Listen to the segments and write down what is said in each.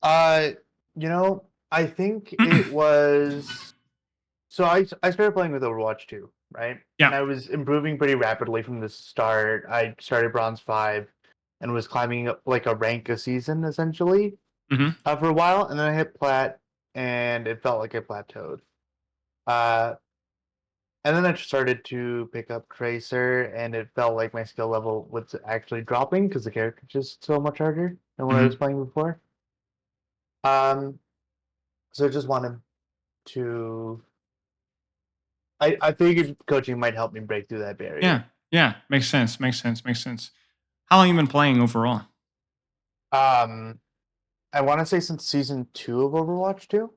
Uh, I think it was. So I started playing with Overwatch 2, right? And Yeah. I was improving pretty rapidly from the start. I started Bronze 5 and was climbing up like a rank a season essentially Hmm. for a while, and then I hit plat, and it felt like I plateaued. Uh, and then I started to pick up Tracer, and it felt like my skill level was actually dropping because the character just so much harder than what I was Hmm. playing before. Um, so I just wanted to. I figured coaching might help me break through that Yeah. barrier. Yeah. Makes sense. Makes sense. Makes sense. How long you been playing overall? Um, I want to say since season 2 of Overwatch 2.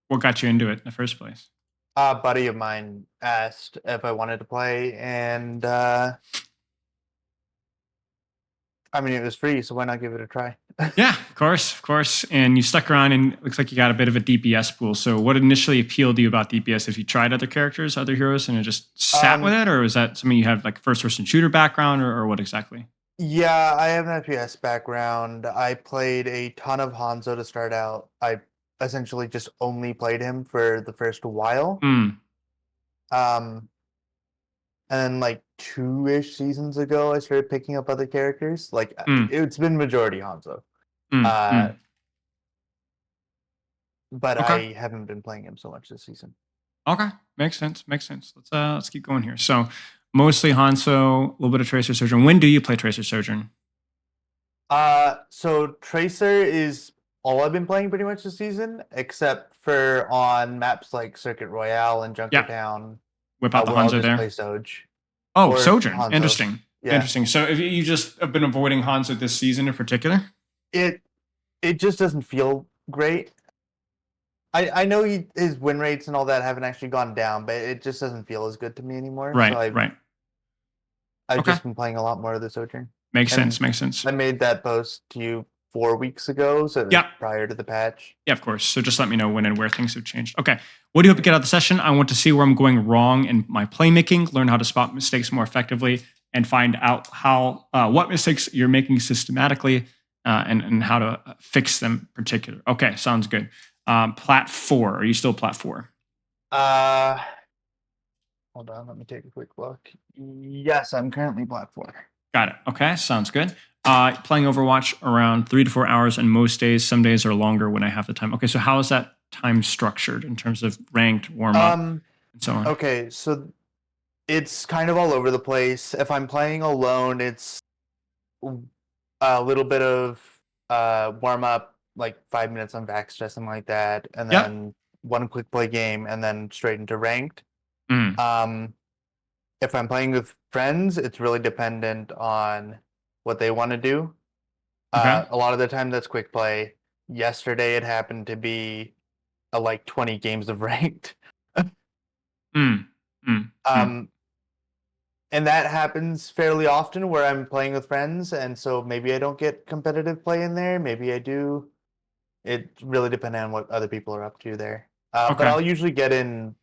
What got you into it in the first place? A buddy of mine asked if I wanted to play, and I mean it was free, so why not give it a try? Yeah, of course, of course. And you stuck around, and it looks like you got a bit of a DPS pool. So, what initially appealed to you about DPS? Have you tried other characters, other heroes, and it just sat with um, it, or was that something you have like first-person shooter background, or what exactly? yeah, I have an FPS background. I played a ton of Hanzo to start out. I essentially just only played him for the first while. Mm, Um, and then like two-ish seasons ago, I started picking up other characters. Like mm, it's been majority Hanzo. mm, Uh, mm. but Okay, I haven't been playing him so much this season. okay, makes sense, makes sense. Let's keep going here. So, mostly Hanso, a little bit of Tracer Surgeon. When do you play Tracer Surgeon? So Tracer is all I've been playing pretty much this season, except for on maps like Circuit Royale and Yeah, Junkertown, whip out the where I'll Hanzo just there. play Soge Oh, or Sojourn. Hanzo. Interesting. Yeah, Interesting. So if you just have been avoiding Hanzo this season in particular? it it just doesn't feel great. I know his win rates and all that haven't actually gone down, but it just doesn't feel as good to me anymore. So Right, I've right. I've Okay. just been playing a lot more of the Sojourn, Makes sense. and Makes sense. I made that post to you 4 weeks ago, so Yeah. prior to the patch. Yeah, of course. So just let me know when and where things have changed. Okay. What do you hope to get out of the session? I want to see where I'm going wrong in my playmaking, learn how to spot mistakes more effectively, and find out how what mistakes you're making systematically and how to fix them in particular. Okay, sounds good. Plat 4. Are you still plat 4? Uh, Hold on, let me take a quick look. Yes, I'm currently Black 4. Got it. Okay, sounds good. Playing Overwatch around 3 to 4 hours, and most days, some days are longer when I have the time. Okay, so how is that time structured in terms of ranked, warm up, Um, and so on? okay, so it's kind of all over the place. If I'm playing alone, it's a little bit of warm up, like 5 minutes on Vax, something like that, and Yep. then one quick play game, and then straight into ranked. Mm. Um, if I'm playing with friends, it's really dependent on what they want to do. Okay. A lot of the time, that's quick play. Yesterday, it happened to be like 20 games of ranked. Mm. Mm. Mm. um, and that happens fairly often where I'm playing with friends, and so maybe I don't get competitive play in there. Maybe I do. It really depends on what other people are up to there. But Okay. I'll usually get in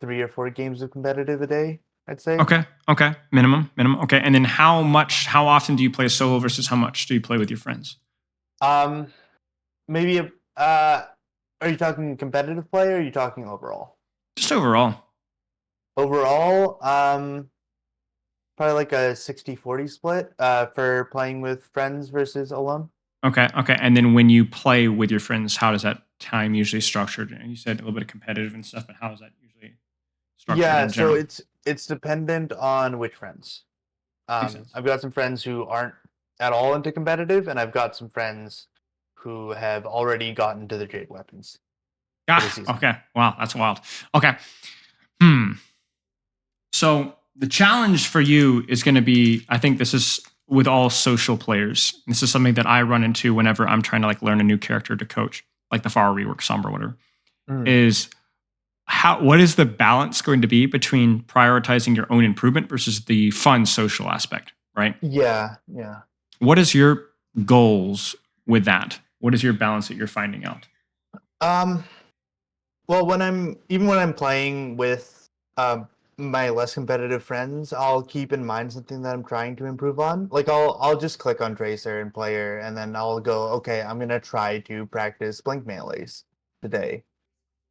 3 or 4 games of competitive a day, I'd say. Okay. Okay. Minimum. Minimum. Okay. And then how often do you play solo versus how much do you play with your friends? Um, maybe are you talking competitive play or are you talking overall? Just overall. Overall, probably like a 60-40 split for playing with friends versus alone. Okay. Okay. And then when you play with your friends, how does that time usually structured? You said a little bit of competitive and stuff, but how is that usually structured Yeah, in so general? it's dependent on which friends. Makes sense. I've got some friends who aren't at all into competitive, and I've got some friends who have already gotten to the Jade weapons for the Ah, season. okay. Wow, that's wild. Okay. Hmm. So the challenge for you is going to be, I think this is with all social players. This is something that I run into whenever I'm trying to like learn a new character to coach, like the Far Rework Sombra, whatever. Mm. Is what is the balance going to be between prioritizing your own improvement versus the fun social aspect, right? Yeah, yeah. What is your goals with that? What is your balance that you're finding out? Um, well, when I'm playing with my less competitive friends, I'll keep in mind something that I'm trying to improve on. Like I'll just click on Tracer and Player, and then I'll go, okay, I'm gonna try to practice Blink Melees today,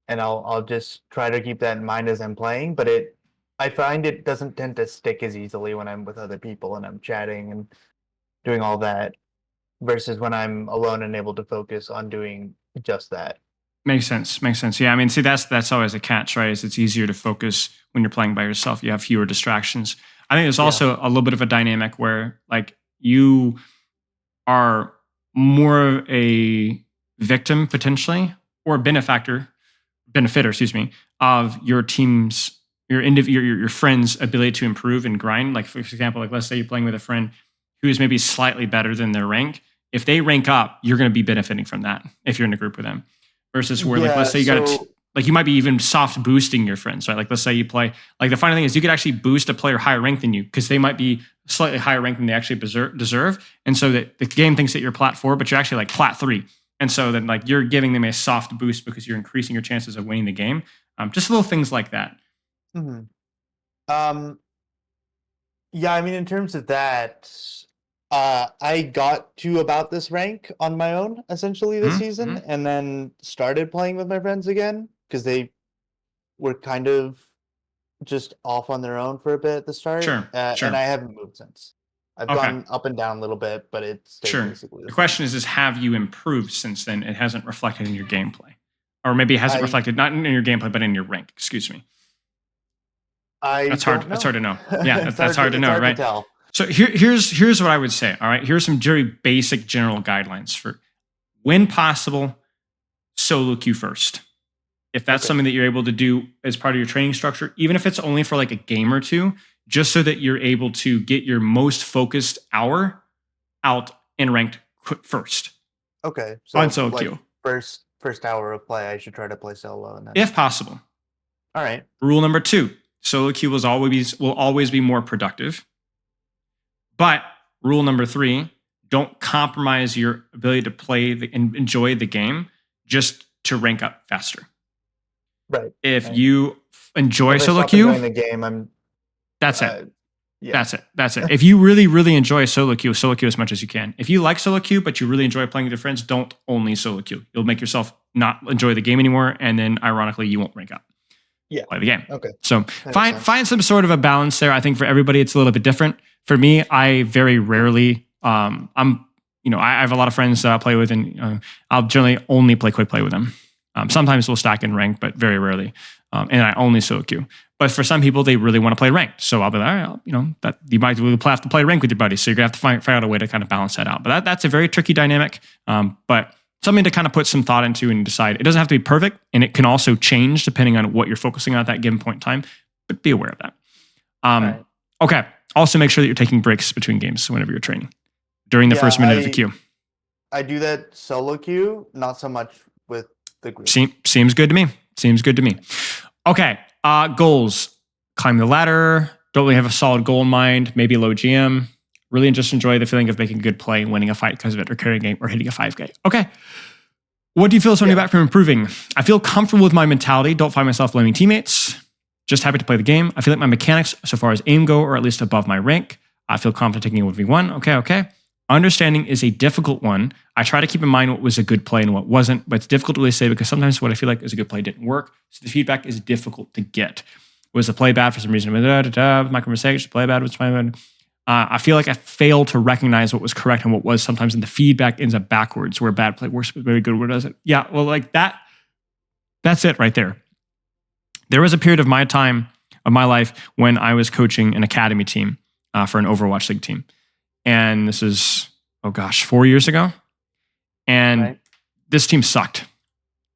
and I'll just try to keep that in mind as I'm playing. But I find it doesn't tend to stick as easily when I'm with other people and I'm chatting and doing all that, versus when I'm alone and able to focus on doing just that. Makes sense. Makes sense. Yeah, I mean, see, that's always a catch, right? Is it's easier to focus when you're playing by yourself. You have fewer distractions. I think there's Yeah. also a little bit of a dynamic where like you are more of a victim potentially or benefitter, excuse me, of your team's your friend's ability to improve and grind. Like for example, like let's say you're playing with a friend who is maybe slightly better than their rank. If they rank up, you're going to be benefiting from that if you're in a group with them. Versus where like let's say you got like you might be even soft boosting your friends, right? Like let's say you play like the funny thing is you could actually boost a player higher rank than you because they might be slightly higher rank than they actually deserve, and so that the game thinks that you're plat 4, but you're actually like plat 3, and so then like you're giving them a soft boost because you're increasing your chances of winning the game. Just little things like that. Hmm. Yeah, I mean, in terms of that, I got to about this rank on my own essentially this Mhm, season, mhm. and then started playing with my friends again because they were kind of just off on their own for a bit at the start, Sure, and sure. I haven't moved since. I've Okay, gone up and down a little bit, but it stayed sure. basically the The same. question is have you improved since then? It hasn't reflected in your gameplay, or maybe it hasn't I reflected not in your gameplay but in your rank. Excuse me. I That's hard. don't That's hard know. to know. Yeah, that's It's hard to it's know, hard to right? tell. So here's what I would say. All right, here's some very basic general guidelines for when possible, solo queue first. If that's Okay. something that you're able to do as part of your training structure, even if it's only for like a game or two, just so that you're able to get your most focused hour out and ranked first Okay. on So solo like queue, first hour of play, I should try to play solo, and then if possible. all right. Rule number 2: solo queue will always be more productive. But rule number 3: don't compromise your ability to play and enjoy the game just to rank up faster. Right. If Right. you enjoy If I solo stop queue, enjoying the game, I'm that's it. uh, yeah. That's it. That's it. If you really, really enjoy solo queue as much as you can. If you like solo queue, but you really enjoy playing with your friends, don't only solo queue. You'll make yourself not enjoy the game anymore, and then ironically, you won't rank up. Yeah. Play the game. Okay. So That makes sense. find some sort of a balance there. I think for everybody, it's a little bit different. For me, I very rarely. I have a lot of friends that I play with, and I'll generally only play quick play with them. Sometimes we'll stack in rank, but very rarely. And I only solo queue. But for some people, they really want to play ranked. So I'll be like, all right, that you might have to play rank with your buddies. So you're gonna have to figure out a way to kind of balance that out. But that's a very tricky dynamic. But something to kind of put some thought into and decide. It doesn't have to be perfect, and it can also change depending on what you're focusing on at that given point in time. But be aware of that. Right. Okay. Also, make sure that you're taking breaks between games whenever you're training during the Yeah, first minute of the queue. I do that solo queue, not so much with the group. Seems good to me. Seems good to me. Okay. Goals. Climb the ladder. Don't really have a solid goal in mind. Maybe low GM. Really just enjoy the feeling of making a good play and winning a fight because of it, or carrying a game, or hitting a 5K. Okay. What do you feel is holding you back from improving? I feel comfortable with my mentality. Don't find myself blaming teammates. Just happy to play the game. I feel like my mechanics, so far as aim go, are at least above my rank. I feel confident taking a 1v1. Okay. Understanding is a difficult one. I try to keep in mind what was a good play and what wasn't, but it's difficult to really say because sometimes what I feel like is a good play didn't work. So the feedback is difficult to get. Was the play bad for some reason? My conversation, play bad, what's my bad? I feel like I failed to recognize what was correct and what was. Sometimes in the feedback ends up backwards, where bad play works, but very good where does it? Yeah, well, like that. That's it right there. There was a period of my life when I was coaching an academy team for an Overwatch League team. And this is, 4 years ago. And This team sucked.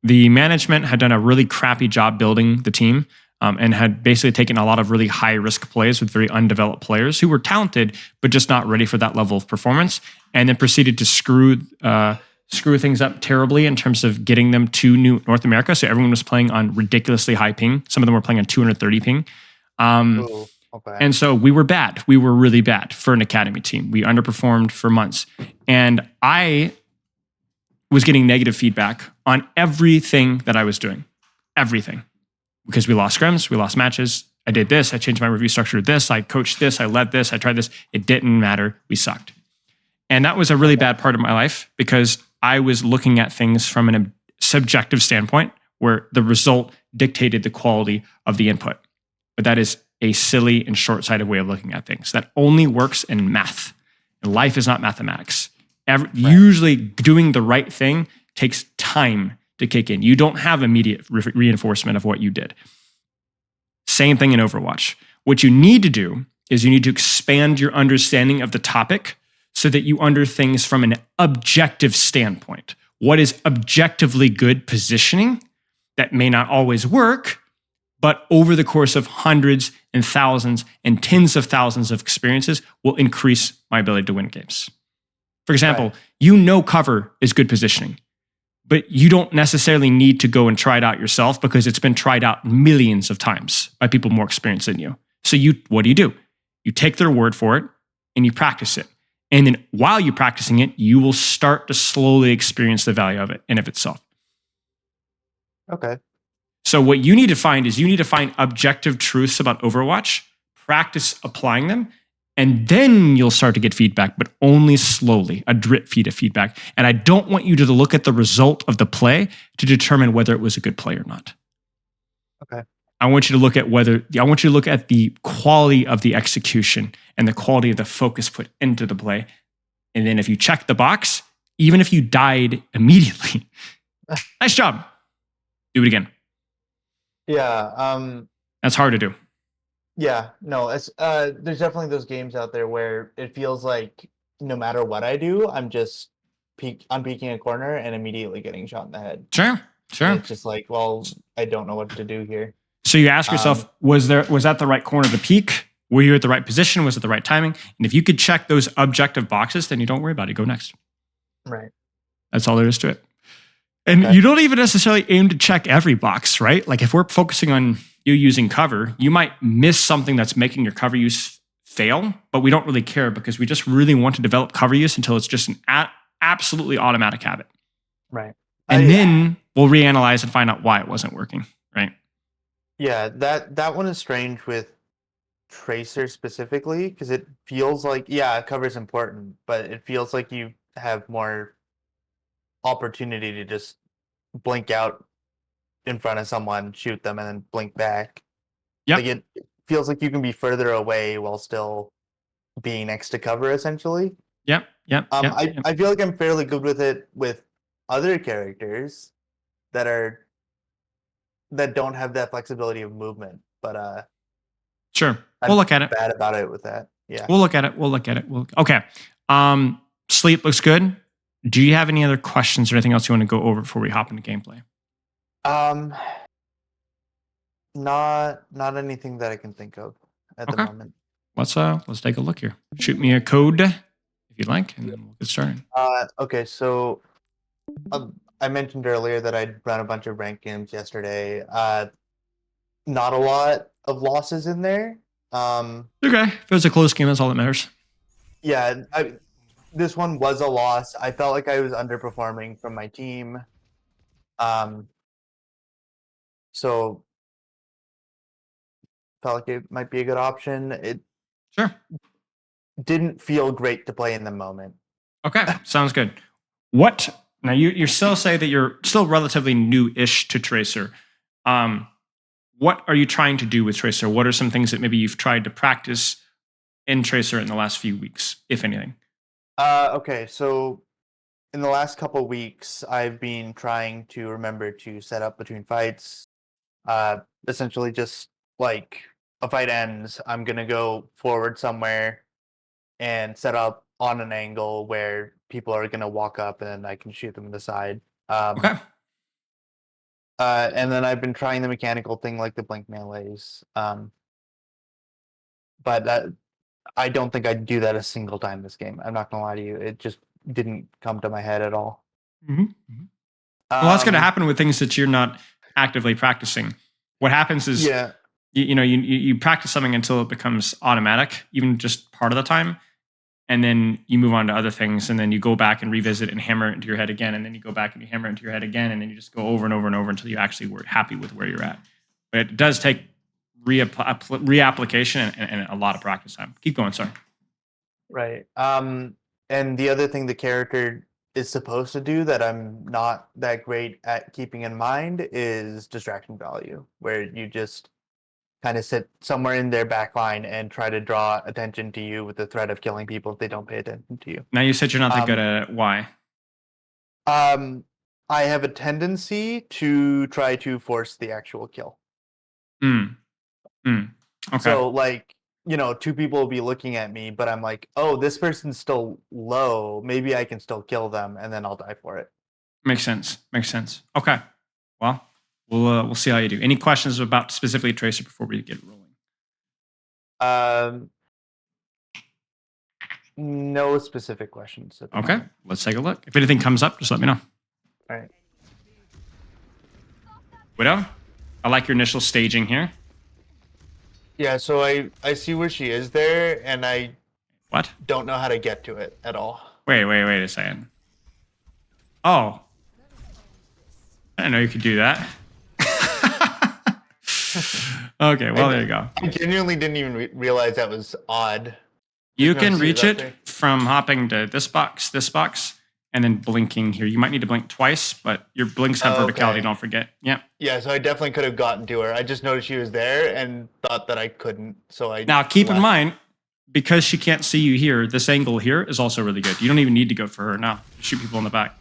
The management had done a really crappy job building the team and had basically taken a lot of really high risk plays with very undeveloped players who were talented, but just not ready for that level of performance. And then proceeded to screw things up terribly in terms of getting them to North America. So everyone was playing on ridiculously high ping. Some of them were playing on 230 ping. Ooh, okay. And so we were bad. We were really bad for an academy team. We underperformed for months. And I was getting negative feedback on everything that I was doing. Everything. Because we lost scrims, we lost matches, I did this. I changed my review structure to this. I coached this. I led this. I tried this. It didn't matter. We sucked. And that was a really bad part of my life because I was looking at things from a subjective standpoint where the result dictated the quality of the input. But that is a silly and short-sighted way of looking at things. That only works in math. And life is not mathematics. Usually doing the right thing takes time to kick in. You don't have immediate reinforcement of what you did. Same thing in Overwatch. What you need to do is you need to expand your understanding of the topic so that you under things from an objective standpoint. What is objectively good positioning that may not always work, but over the course of hundreds and thousands and tens of thousands of experiences will increase my ability to win games. For example, you know cover is good positioning, but you don't necessarily need to go and try it out yourself because it's been tried out millions of times by people more experienced than you. So what do? You take their word for it and you practice it. And then while you're practicing it, you will start to slowly experience the value of it in of itself. Okay. So what you need to find is you need to find objective truths about Overwatch, practice applying them, and then you'll start to get feedback, but only slowly, a drip feed of feedback. And I don't want you to look at the result of the play to determine whether it was a good play or not. Okay. I want you to look at the quality of the execution and the quality of the focus put into the play. And then if you check the box, even if you died immediately, nice job. Do it again. Yeah. That's hard to do. Yeah. No, it's there's definitely those games out there where it feels like no matter what I do, I'm just peeking a corner and immediately getting shot in the head. Sure. It's just like, well, I don't know what to do here. So you ask yourself, was that the right corner to peak? Were you at the right position? Was it the right timing? And if you could check those objective boxes, then you don't worry about it. Go next. Right. That's all there is to it. And you don't even necessarily aim to check every box, right? Like if we're focusing on you using cover, you might miss something that's making your cover use fail, but we don't really care because we just really want to develop cover use until it's just an absolutely automatic habit. Right. And then we'll reanalyze and find out why it wasn't working, right? Yeah, that one is strange with Tracer specifically because it feels like, cover is important, but it feels like you have more opportunity to just blink out in front of someone, shoot them, and then blink back. Yeah. Like it feels like you can be further away while still being next to cover, essentially. Yep. I feel like I'm fairly good with it with other characters that don't have that flexibility of movement, but sure. We'll look at it. Bad about it with that. Yeah. We'll look at it. Okay. Sleep looks good. Do you have any other questions or anything else you want to go over before we hop into gameplay? Not anything that I can think of at the moment. Let's take a look here. Shoot me a code if you'd like, and then we'll get started. Okay, so I mentioned earlier that I'd run a bunch of ranked games yesterday. Not a lot of losses in there. Okay, if it was a close game, that's all that matters. Yeah, this one was a loss. I felt like I was underperforming from my team. So felt like it might be a good option. It sure didn't feel great to play in the moment. Okay, sounds good. What now? You still say that you're still relatively new-ish to Tracer. What are you trying to do with Tracer? What are some things that maybe you've tried to practice in Tracer in the last few weeks, if anything? Okay, so in the last couple weeks, I've been trying to remember to set up between fights. Essentially, just like a fight ends, I'm gonna go forward somewhere and set up on an angle where people are gonna walk up, and then I can shoot them in the side. Okay. And then I've been trying the mechanical thing like the blink melees. But I don't think I'd do that a single time this game. I'm not gonna lie to you. It just didn't come to my head at all. Mm-hmm. Well, that's going to happen with things that you're not actively practicing. What happens is, you practice something until it becomes automatic, even just part of the time, and then you move on to other things, and then you go back and revisit and hammer it into your head again, and then you go back and you hammer it into your head again, and then you just go over and over and over until you actually were happy with where you're at. But it does take reapplication and a lot of practice time. Keep going, sorry. Right. And the other thing the character is supposed to do that I'm not that great at keeping in mind is distraction value, where you just kind of sit somewhere in their back line and try to draw attention to you with the threat of killing people if they don't pay attention to you. Now you said you're not that good at it. Why? I have a tendency to try to force the actual kill. Okay. So like, two people will be looking at me, but I'm like, oh, this person's still low. Maybe I can still kill them, and then I'll die for it. Makes sense. Okay. Well, we'll see how you do. Any questions about specifically Tracer before we get rolling? No specific questions. Okay. Let's take a look. If anything comes up, just let me know. All right. Widow, I like your initial staging here. Yeah, so I see where she is there, and I What? don't know how to get to it at all. Wait a second. Oh. I didn't know you could do that. Okay, well, there you go. I genuinely didn't even realize that was odd. You No, can see reach that it there? from hopping to this box, and then blinking here. You might need to blink twice, but your blinks have Oh, verticality, okay. don't forget. Yeah. Yeah, so I definitely could have gotten to her. I just noticed she was there and thought that I couldn't. So I Now, keep in left. mind, because she can't see you here, this angle here is also really good. You don't even need to go for her now. Shoot people in the back.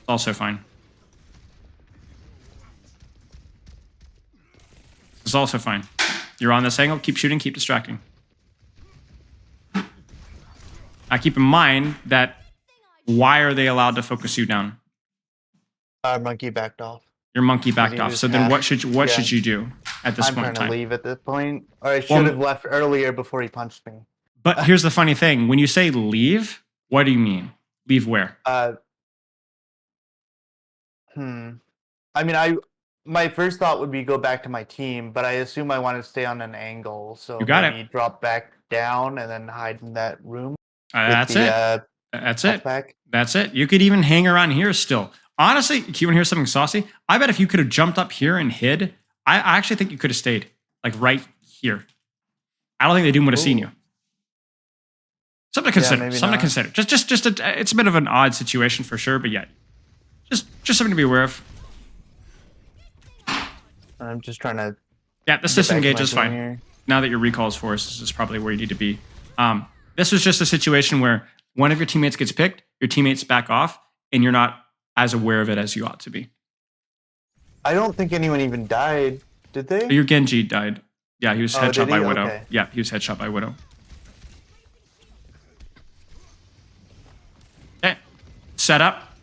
It's also fine. It's also fine. You're on this angle, keep shooting, keep distracting. Now, keep in mind that why are they allowed to focus you down? Our monkey backed off. Your monkey backed he off. was So then half- what should yeah. you do at this I'm point in trying time? to leave at this point. Or I should have left earlier before he punched me. But here's the funny thing. When you say leave, what do you mean? Leave where? I mean, my first thought would be go back to my team, but I assume I want to stay on an angle. So You got maybe drop back down and then hide in that room. That's it. That's it. Back. That's it. You could even hang around here still. Honestly, you want to hear something saucy? I bet if you could have jumped up here and hid, I actually think you could have stayed like right here. I don't think the Doom would have seen you. Something to consider. maybe Something to not. consider. It's a bit of an odd situation for sure, but yeah, just something to be aware of. I'm just trying to. Yeah, this get back to disengage my is team fine. here. Now that your recall's forced, this is probably where you need to be. This was just a situation where one of your teammates gets picked, your teammates back off, and you're not as aware of it as you ought to be. I don't think anyone even died, did they? Your Genji died. Yeah, he was headshot did by he? Widow. Okay. Yeah, he was headshot by Widow. Okay, set up.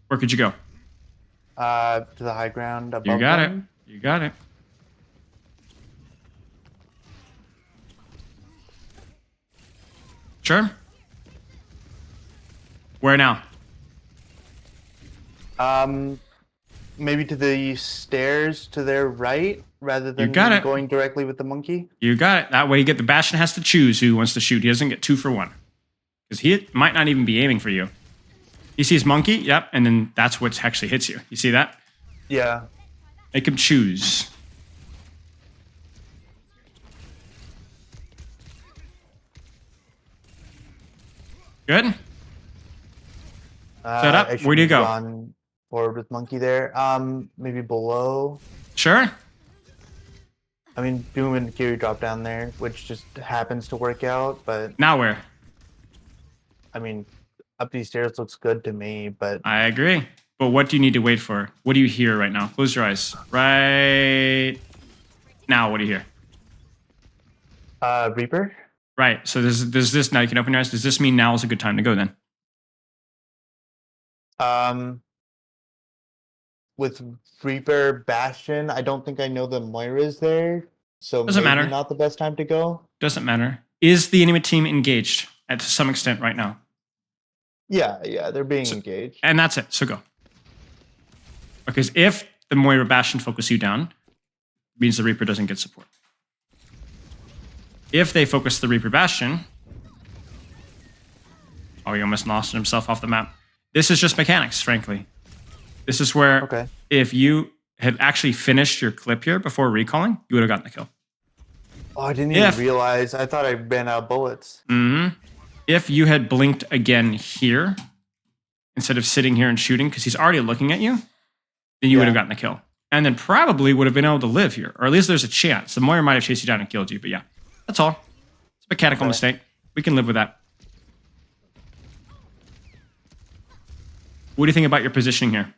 Where could you go? To the high ground above You got it. them. You got it. Sure. Where now? Maybe to the stairs to their right, rather than got it. going directly with the monkey. You got it. That way, you get the Bastion has to choose who he wants to shoot. He doesn't get 2 for 1 because he might not even be aiming for you. He sees monkey, yep, and then that's what actually hits you. You see that? Yeah. Make him choose. Good. Set up. I should Where do you have go? gone forward with monkey there. Maybe below. Sure. I mean, Doom and Kiri drop down there, which just happens to work out. But Now where? I mean, up these stairs looks good to me. But I agree. But what do you need to wait for? What do you hear right now? Close your eyes. Right now, what do you hear? Reaper. Right. So there's this. Now you can open your eyes. Does this mean now is a good time to go then? With Reaper Bastion, I don't think I know the Moira's there, so Doesn't maybe matter. not the best time to go. Doesn't matter. Is the enemy team engaged to some extent right now? Yeah, they're being So- engaged. And that's it. So go. Because if the Moira Bastion focus you down, it means the Reaper doesn't get support. If they focus the Reaper Bastion, oh, he almost lost himself off the map. This is just mechanics, frankly. This is where Okay. if you had actually finished your clip here before recalling, you would have gotten the kill. Oh, I didn't If- even realize. I thought I ran out of bullets. If you had blinked again here, instead of sitting here and shooting, because he's already looking at you, then you would have gotten the kill. And then probably would have been able to live here. Or at least there's a chance. The Moira might have chased you down and killed you. But yeah, that's all. It's a mechanical mistake. We can live with that. What do you think about your positioning here?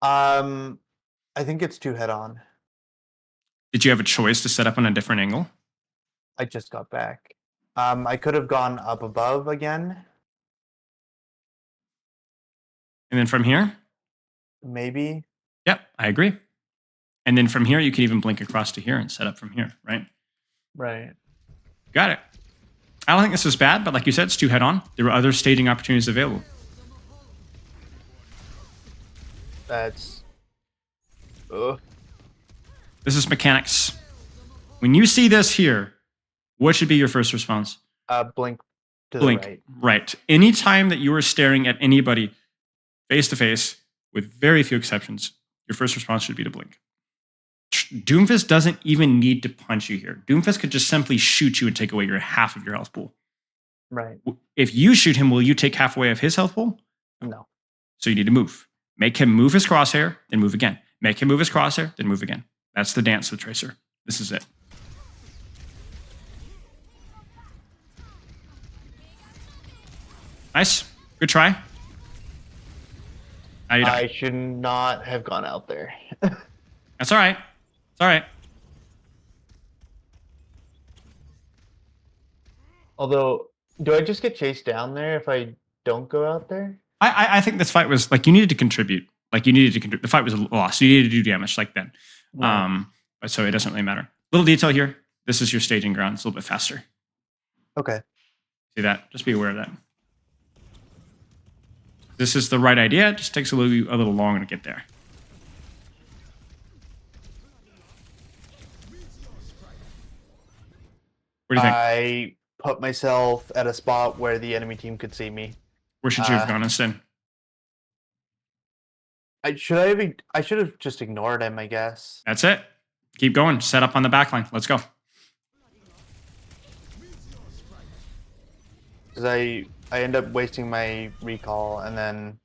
I think it's too head on. Did you have a choice to set up on a different angle? I just got back. I could have gone up above again, And then from here? maybe. Yep, I agree. And then from here, you can even blink across to here and set up from here, right? Right. Got it. I don't think this is bad, but like you said, it's too head on. There were other staging opportunities available. That's. Ugh. This is mechanics. When you see this here, what should be your first response? Blink to Blink. the right. Right. Anytime that you are staring at anybody face to face, with very few exceptions, your first response should be to blink. Doomfist doesn't even need to punch you here. Doomfist could just simply shoot you and take away your half of your health pool. Right. If you shoot him, will you take half away of his health pool? No. So you need to move. Make him move his crosshair, then move again. Make him move his crosshair, then move again. That's the dance of the Tracer. This is it. Nice. Good try. Now you die. I should not have gone out there. That's all right. It's all right. Although, do I just get chased down there if I don't go out there? I think this fight was like you needed to contribute. Like you needed to contribute. The fight was a loss. You needed to do damage like then. Right. But so it doesn't really matter. Little detail here. This is your staging ground. It's a little bit faster. Okay. See that? Just be aware of that. This is the right idea. It just takes a little longer to get there. What do you think? I put myself at a spot where the enemy team could see me. Where should you have gone instead? I should have just ignored him, I guess. That's it. Keep going. Set up on the back line. Let's go. Because I end up wasting my recall, and then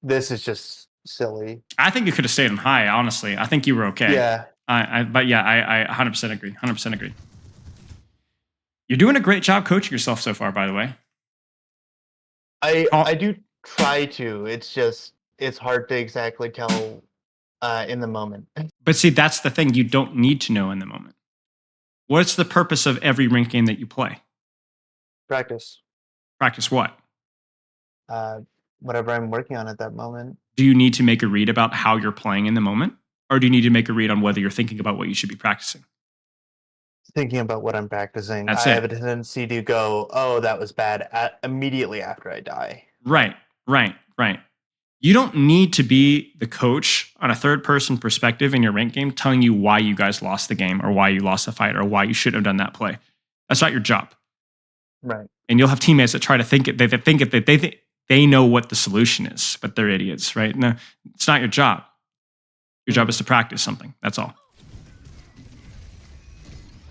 this is just silly. I think you could have stayed on high, honestly. I think you were okay. Yeah. But yeah, I 100% agree. 100% agree. You're doing a great job coaching yourself so far, by the way. I do try to. It's just it's hard to exactly tell in the moment. But see, that's the thing. You don't need to know in the moment. What's the purpose of every rink game that you play? Practice. Practice what? Whatever I'm working on at that moment. Do you need to make a read about how you're playing in the moment? Or do you need to make a read on whether you're thinking about what you should be practicing? Thinking about what I'm practicing. That's I it. have a tendency to go, oh, that was bad immediately after I die. Right. You don't need to be the coach on a third-person perspective in your rank game telling you why you guys lost the game or why you lost the fight or why you shouldn't have done that play. That's not your job. Right. And you'll have teammates that try to think it. They think it. They know what the solution is, but they're idiots, right? No, it's not your job. Your job is to practice something. That's all.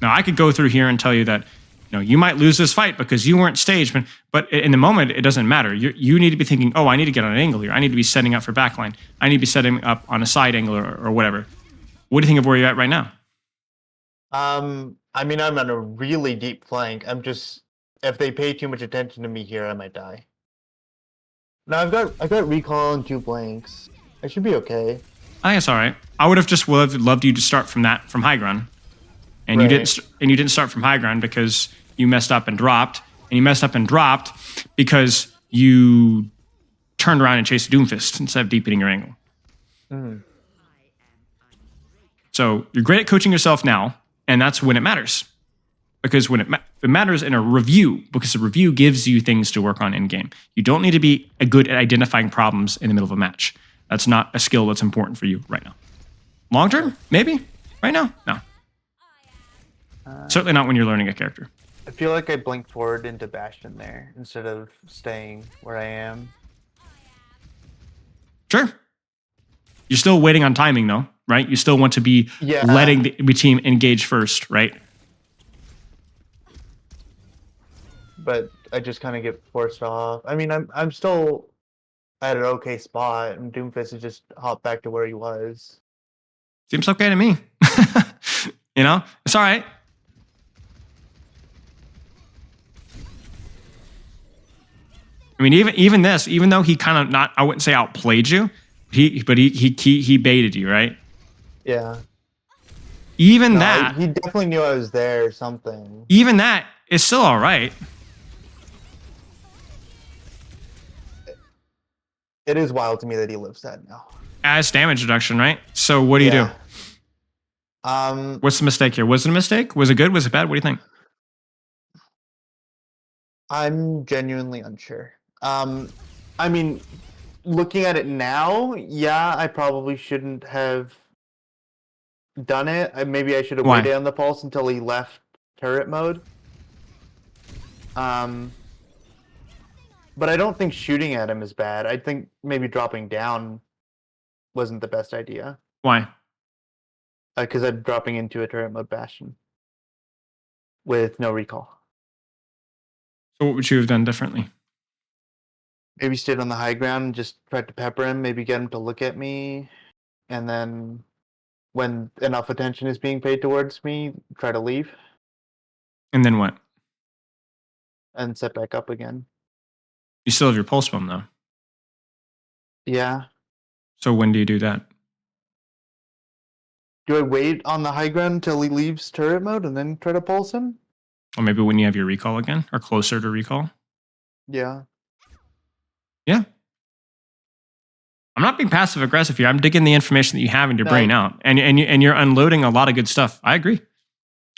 Now, I could go through here and tell you that you might lose this fight because you weren't staged, but in the moment, it doesn't matter. You need to be thinking, oh, I need to get on an angle here. I need to be setting up for backline. I need to be setting up on a side angle or whatever. What do you think of where you're at right now? I mean, I'm on a really deep flank. If they pay too much attention to me here, I might die. No, I've got recall and 2 blanks. I should be okay. I think it's all right. I would have just loved you to start from high ground. And Right. you didn't start from high ground because you messed up and dropped. And you messed up and dropped because you turned around and chased Doomfist instead of deepening your angle. Mhm. So you're great at coaching yourself now, and that's when it matters. Because when it matters in a review, because a review gives you things to work on in game. You don't need to be good at identifying problems in the middle of a match. That's not a skill that's important for you right now. Long term, maybe. Right now, no. Certainly not when you're learning a character. I feel like I blinked forward into Bastion there instead of staying where I am. Sure. You're still waiting on timing, though. right? You still want to be Yeah. letting the team engage first, right? But I just kind of get forced off. I mean, I'm still at an okay spot, and Doomfist has just hopped back to where he was. Seems okay to me. You know, it's all right. I mean, even this, even though he kind of not, I wouldn't say outplayed you, he baited you, right? Yeah. Even No, that, he definitely knew I was there or something. even that is still all right. It is wild to me that he lives that now. As damage reduction, right? So what do you do? What's the mistake here? Was it a mistake? Was it good? Was it bad? What do you think? I'm genuinely unsure. I mean, looking at it now, yeah, I probably shouldn't have done it. Maybe I should have Why? waited on the pulse until he left turret mode. But I don't think shooting at him is bad. I think maybe dropping down wasn't the best idea. Why? Because I'm dropping into a turret mode Bastion with no recall. So what would you have done differently? Maybe stayed on the high ground and just tried to pepper him, maybe get him to look at me, and then when enough attention is being paid towards me, try to leave And then what? and set back up again. You still have your pulse bomb though. Yeah. So when do you do that? Do I wait on the high ground until he leaves turret mode and then try to pulse him? Or maybe when you have your recall again, or closer to recall. Yeah. Yeah. I'm not being passive aggressive here. I'm digging the information that you have in your brain out, and you're unloading a lot of good stuff. I agree,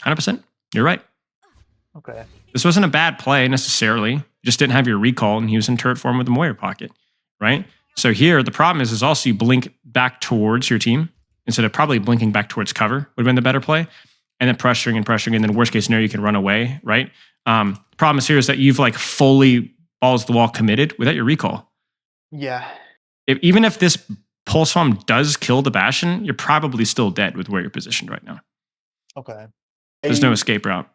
100%. You're right. Okay. This wasn't a bad play necessarily. You just didn't have your recall, and he was in turret form with the Moira pocket, right? So here, the problem is also you blink back towards your team instead of probably blinking back towards cover would have been the better play, and then pressuring, and then worst case scenario, you can run away, right? The problem is here is that you've like fully balls to the wall committed without your recall. Yeah. Even if this pulse bomb does kill the Bastion, you're probably still dead with where you're positioned right now. Okay. There's no escape route.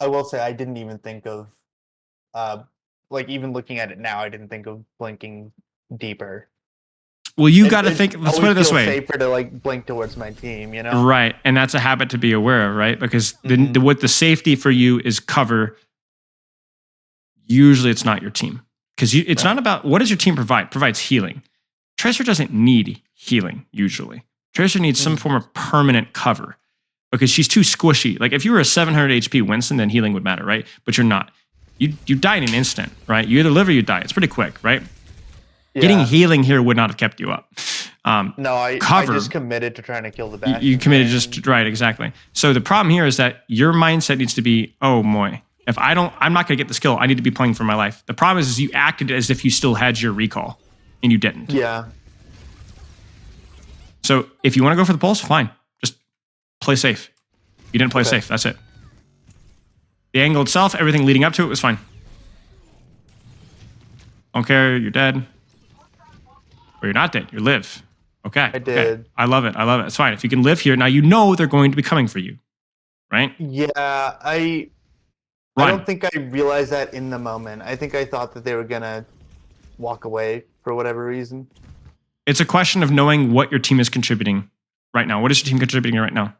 I will say I didn't even think of, like even looking at it now, I didn't think of blinking deeper. Well, you got to think. Let's put it this way: safer to like blink towards my team, you know? Right, and that's a habit to be aware of, right? Because what the safety for you is cover. Usually, it's not your team because it's not about what does your team provide. Provides healing. Tracer doesn't need healing usually. Tracer needs some form of permanent cover because she's too squishy. Like if you were a 700 HP Winston, then healing would matter, right? But you're not. You die in an instant, right? You either live or you die. It's pretty quick, right? Yeah. Getting healing here would not have kept you up. No, I just committed to trying to kill the Bastion. You committed just right, exactly. So the problem here is that your mindset needs to be, oh boy, if I'm not going to get the skill. I need to be playing for my life. The problem is you acted as if you still had your recall, and you didn't. Yeah. So if you want to go for the pulse, fine. Just play safe. You didn't play safe. That's it. The angle itself, everything leading up to it was fine. Don't care. You're dead. Or you're not dead. You live. Okay. I did. Okay. I love it. I love it. It's fine. If you can live here, now you know they're going to be coming for you. Right? Yeah. I don't think I realized that in the moment. I think I thought that they were going to walk away for whatever reason. It's a question of knowing what your team is contributing right now. What is your team contributing right now?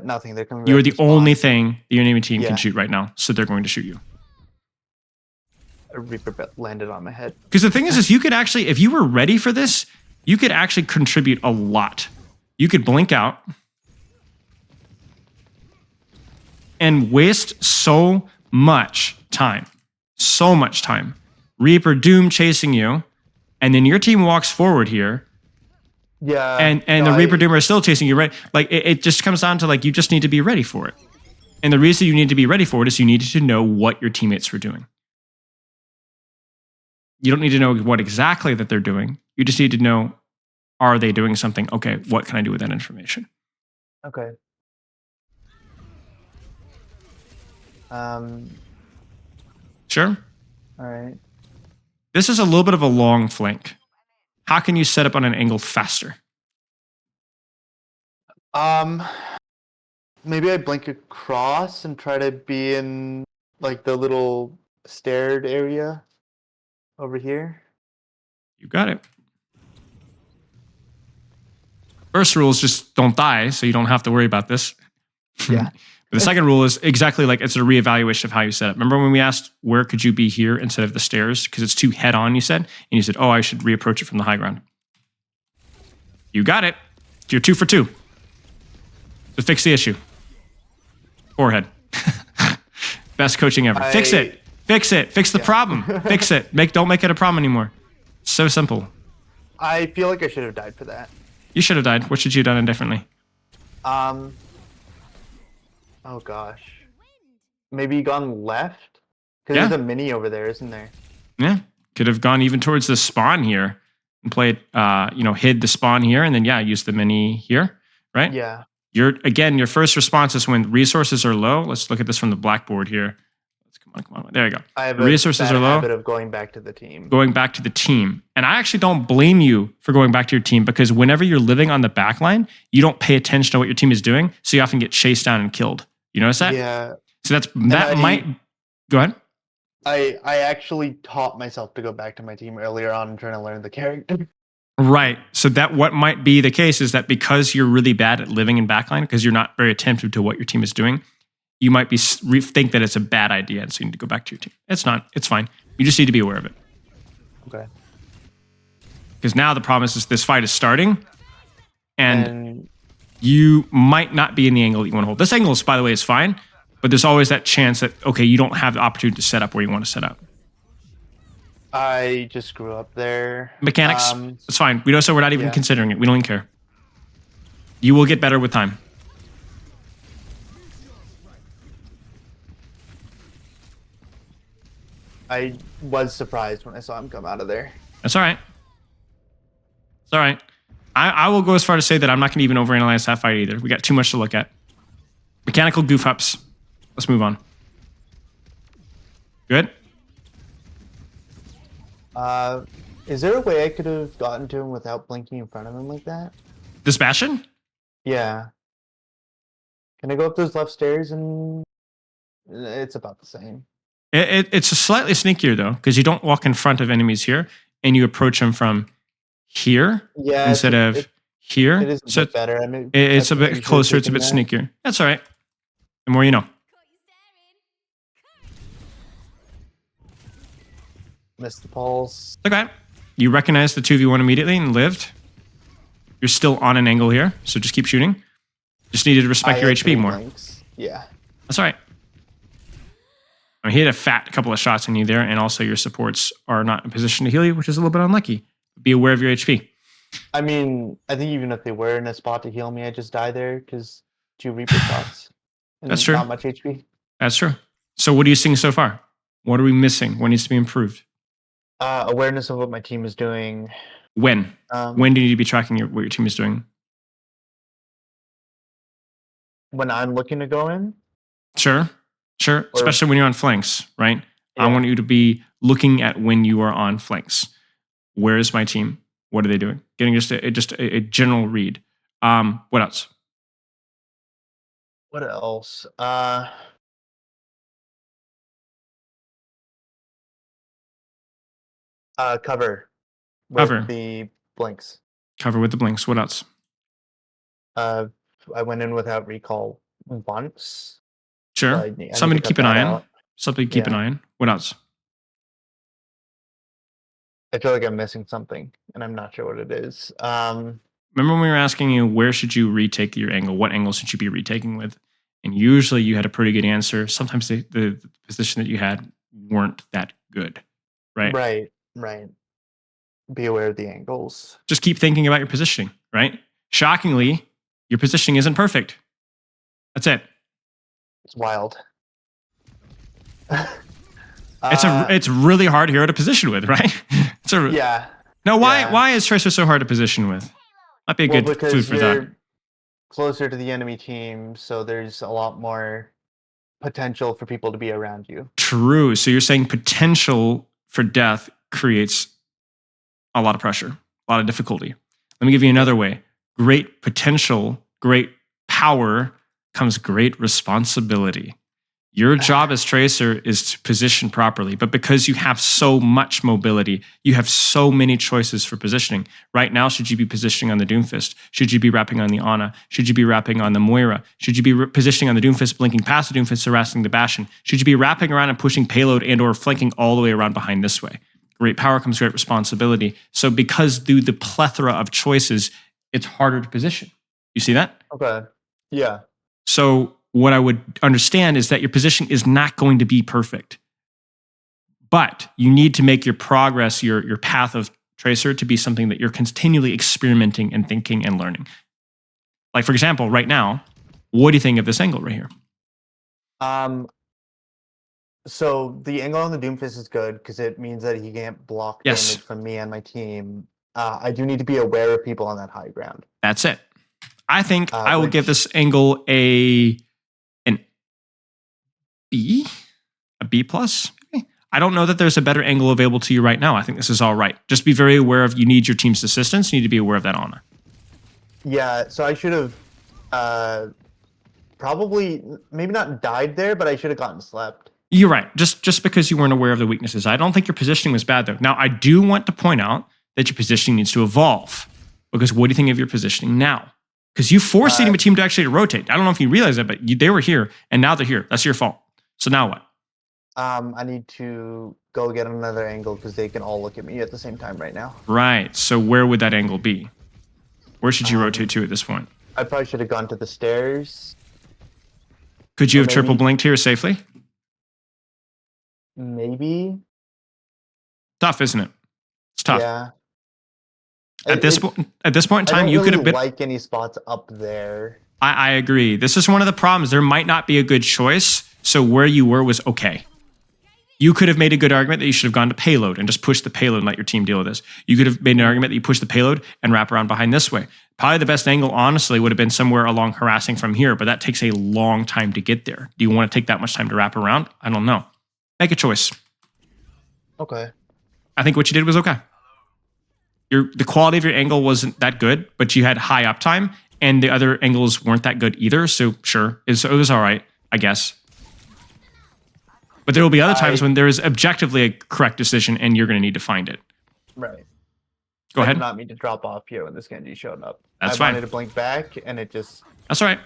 Nothing. They're coming. You are the only thing the enemy team can shoot right now, so they're going to shoot you. A Reaper landed on my head. Because the thing is you could actually, if you were ready for this, you could actually contribute a lot. You could blink out and waste so much time. So much time. Reaper Doom chasing you, and then your team walks forward here. Yeah. And the Reaper Doomer is still chasing you, right? Like it just comes down to like you just need to be ready for it. And the reason you need to be ready for it is you needed to know what your teammates were doing. You don't need to know what exactly that they're doing. You just need to know, are they doing something? Okay, what can I do with that information? Okay. Sure. All right. This is a little bit of a long flank. How can you set up on an angle faster? Um, maybe I blink across and try to be in like the little staired area over here. You got it. First rule is just don't die, so you don't have to worry about this. Yeah. The second rule is exactly like it's a reevaluation of how you set up. Remember when we asked where could you be here instead of the stairs because it's too head on, you said? And you said, oh, I should reapproach it from the high ground. You got it. You're 2 for 2. To fix the issue. Forehead. Best coaching ever. Fix it. Fix it. Fix the problem. Fix it. Don't make it a problem anymore. So simple. I feel like I should have died for that. You should have died. What should you have done differently? Oh gosh. Maybe gone left? Because Yeah. there's a mini over there, isn't there? Yeah. Could have gone even towards the spawn here and played, hid the spawn here and then, use the mini here, right? Yeah. Your first response is when resources are low. Let's look at this from the blackboard here. Come on. There you go. I have Resources a are low. habit of going back to the team. Going back to the team. And I actually don't blame you for going back to your team because whenever you're living on the back line, you don't pay attention to what your team is doing. So you often get chased down and killed. You notice that? Yeah. So might go ahead. I actually taught myself to go back to my team earlier on and trying to learn the character. Right. So that what might be the case is that because you're really bad at living in backline, because you're not very attentive to what your team is doing, you might think that it's a bad idea, and so you need to go back to your team. It's not. It's fine. You just need to be aware of it. Okay. Because now the problem is this fight is starting, and you might not be in the angle that you want to hold. This angle, by the way, is fine, but there's always that chance that, okay, you don't have the opportunity to set up where you want to set up. I just grew up there. Mechanics, it's fine. We're not even considering it. We don't even care. You will get better with time. I was surprised when I saw him come out of there. That's all right. It's all right. I will go as far to say that I'm not going to even overanalyze that fight either. We got too much to look at. Mechanical goof ups. Let's move on. Good? Is there a way I could have gotten to him without blinking in front of him like that? This Bastion? Yeah. Can I go up those left stairs and it's about the same? It's a slightly sneakier though, because you don't walk in front of enemies here and you approach them from here instead of here. It is a bit better. I mean, it's a bit closer. It's a bit sneakier. That's all right. The more you know. Missed the pulse. Okay. You recognize the 2v1 immediately and lived. You're still on an angle here, so just keep shooting. Just needed to respect your HP more. Blinks. Yeah. That's all right. I mean, he had a couple of shots in you there, and also your supports are not in a position to heal you, which is a little bit unlucky. Be aware of your HP. I mean, I think even if they were in a spot to heal me, I'd just die there because 2 Reaper shots. And That's true. Not much HP. That's true. So what are you seeing so far? What are we missing? What needs to be improved? Awareness of what my team is doing. When? When do you need to be tracking what your team is doing? When I'm looking to go in? Sure. Especially when you're on flanks, right? Yeah. I want you to be looking at when you are on flanks. Where is my team? What are they doing? Getting just a general read. What else? What else? Cover. With the blinks. Cover with the blinks. What else? I went in without recall once. Sure. So I Something need to keep an cut eye that on. out. Something to keep an eye on. What else? I feel like I'm missing something, and I'm not sure what it is. Remember when we were asking you where should you retake your angle? What angle should you be retaking with? And usually you had a pretty good answer. Sometimes the position that you had weren't that good, right? Right. Be aware of the angles. Just keep thinking about your positioning, right? Shockingly, your positioning isn't perfect. That's it. It's wild. It's really hard hero to position with, right? Yeah. No, why is Tracer so hard to position with? Might be a good food for thought. Closer to the enemy team, so there's a lot more potential for people to be around you. True. So you're saying potential for death creates a lot of pressure, a lot of difficulty. Let me give you another way. Great potential, great power comes great responsibility. Your job as Tracer is to position properly, but because you have so much mobility, you have so many choices for positioning. Right now, should you be positioning on the Doomfist? Should you be wrapping on the Ana? Should you be wrapping on the Moira? Should you be positioning on the Doomfist, blinking past the Doomfist, harassing the Bastion? Should you be wrapping around and pushing payload and or flanking all the way around behind this way? Great power comes great responsibility. So because through the plethora of choices, it's harder to position. You see that? Okay. Yeah. So what I would understand is that your position is not going to be perfect. But you need to make your progress, your path of Tracer to be something that you're continually experimenting and thinking and learning. Like, for example, right now, what do you think of this angle right here? So the angle on the Doomfist is good because it means that he can't block Yes. damage from me and my team. I do need to be aware of people on that high ground. That's it. I think I will which- give this angle an B, a B plus. I don't know that there's a better angle available to you right now. I think this is all right. Just be very aware of you need your team's assistance. You need to be aware of that honor. Yeah, so I should have probably maybe not died there, but I should have gotten slept. You're right. Just because you weren't aware of the weaknesses. I don't think your positioning was bad though. Now I do want to point out that your positioning needs to evolve. Because what do you think of your positioning now? Because you forced the enemy team to actually rotate. I don't know if you realize that, but they were here and now they're here. That's your fault. So now what? I need to go get another angle because they can all look at me at the same time right now. Right. So where would that angle be? Where should you rotate to at this point? I probably should have gone to the stairs. Could you Or have triple maybe- blinked here safely? Maybe. Tough, isn't it? It's tough. Yeah. At this point in time, you could have been. like any spots up there. I agree. This is one of the problems. There might not be a good choice. So where you were was okay. You could have made a good argument that you should have gone to payload and just push the payload and let your team deal with this. You could have made an argument that you push the payload and wrap around behind this way. Probably the best angle, honestly, would have been somewhere along harassing from here, but that takes a long time to get there. Do you want to take that much time to wrap around? I don't know. Make a choice. Okay. I think what you did was okay. The quality of your angle wasn't that good, but you had high uptime, and the other angles weren't that good either. So sure, it was all right, I guess. But there will be other times when there is objectively a correct decision, and you're going to need to find it. Right. Go I ahead. did not mean to drop off here when this Genji showed up. That's I fine. wanted to blink back, and it just... That's all right.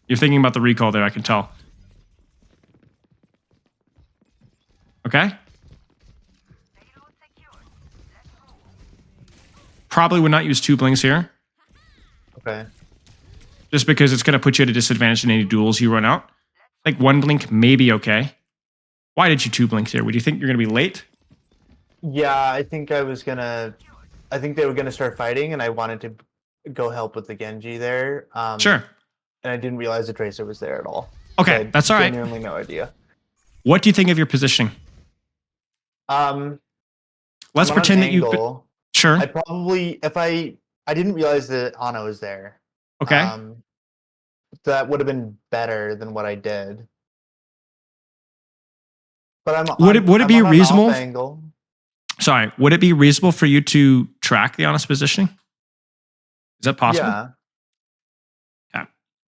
You're thinking about the recall there, I can tell. Okay? Probably would not use 2 blinks here, Okay. just because it's going to put you at a disadvantage in any duels you run out. Like 1 blink may be okay. Why did you 2 blink here? Would you think you're going to be late? Yeah, I think I was gonna... I think they were gonna start fighting, and I wanted to go help with the Genji there. Sure. And I didn't realize the Tracer was there at all. Okay, I had that's all right. Genuinely no idea. What do you think of your positioning? Let's I'm on pretend an that you... angle. Sure. I probably... I didn't realize that Ana was there. Okay. That would have been better than what I did. But Would it be on an reasonable? off angle. Sorry. Would it be reasonable for you to track the honest positioning? Is that possible? Yeah.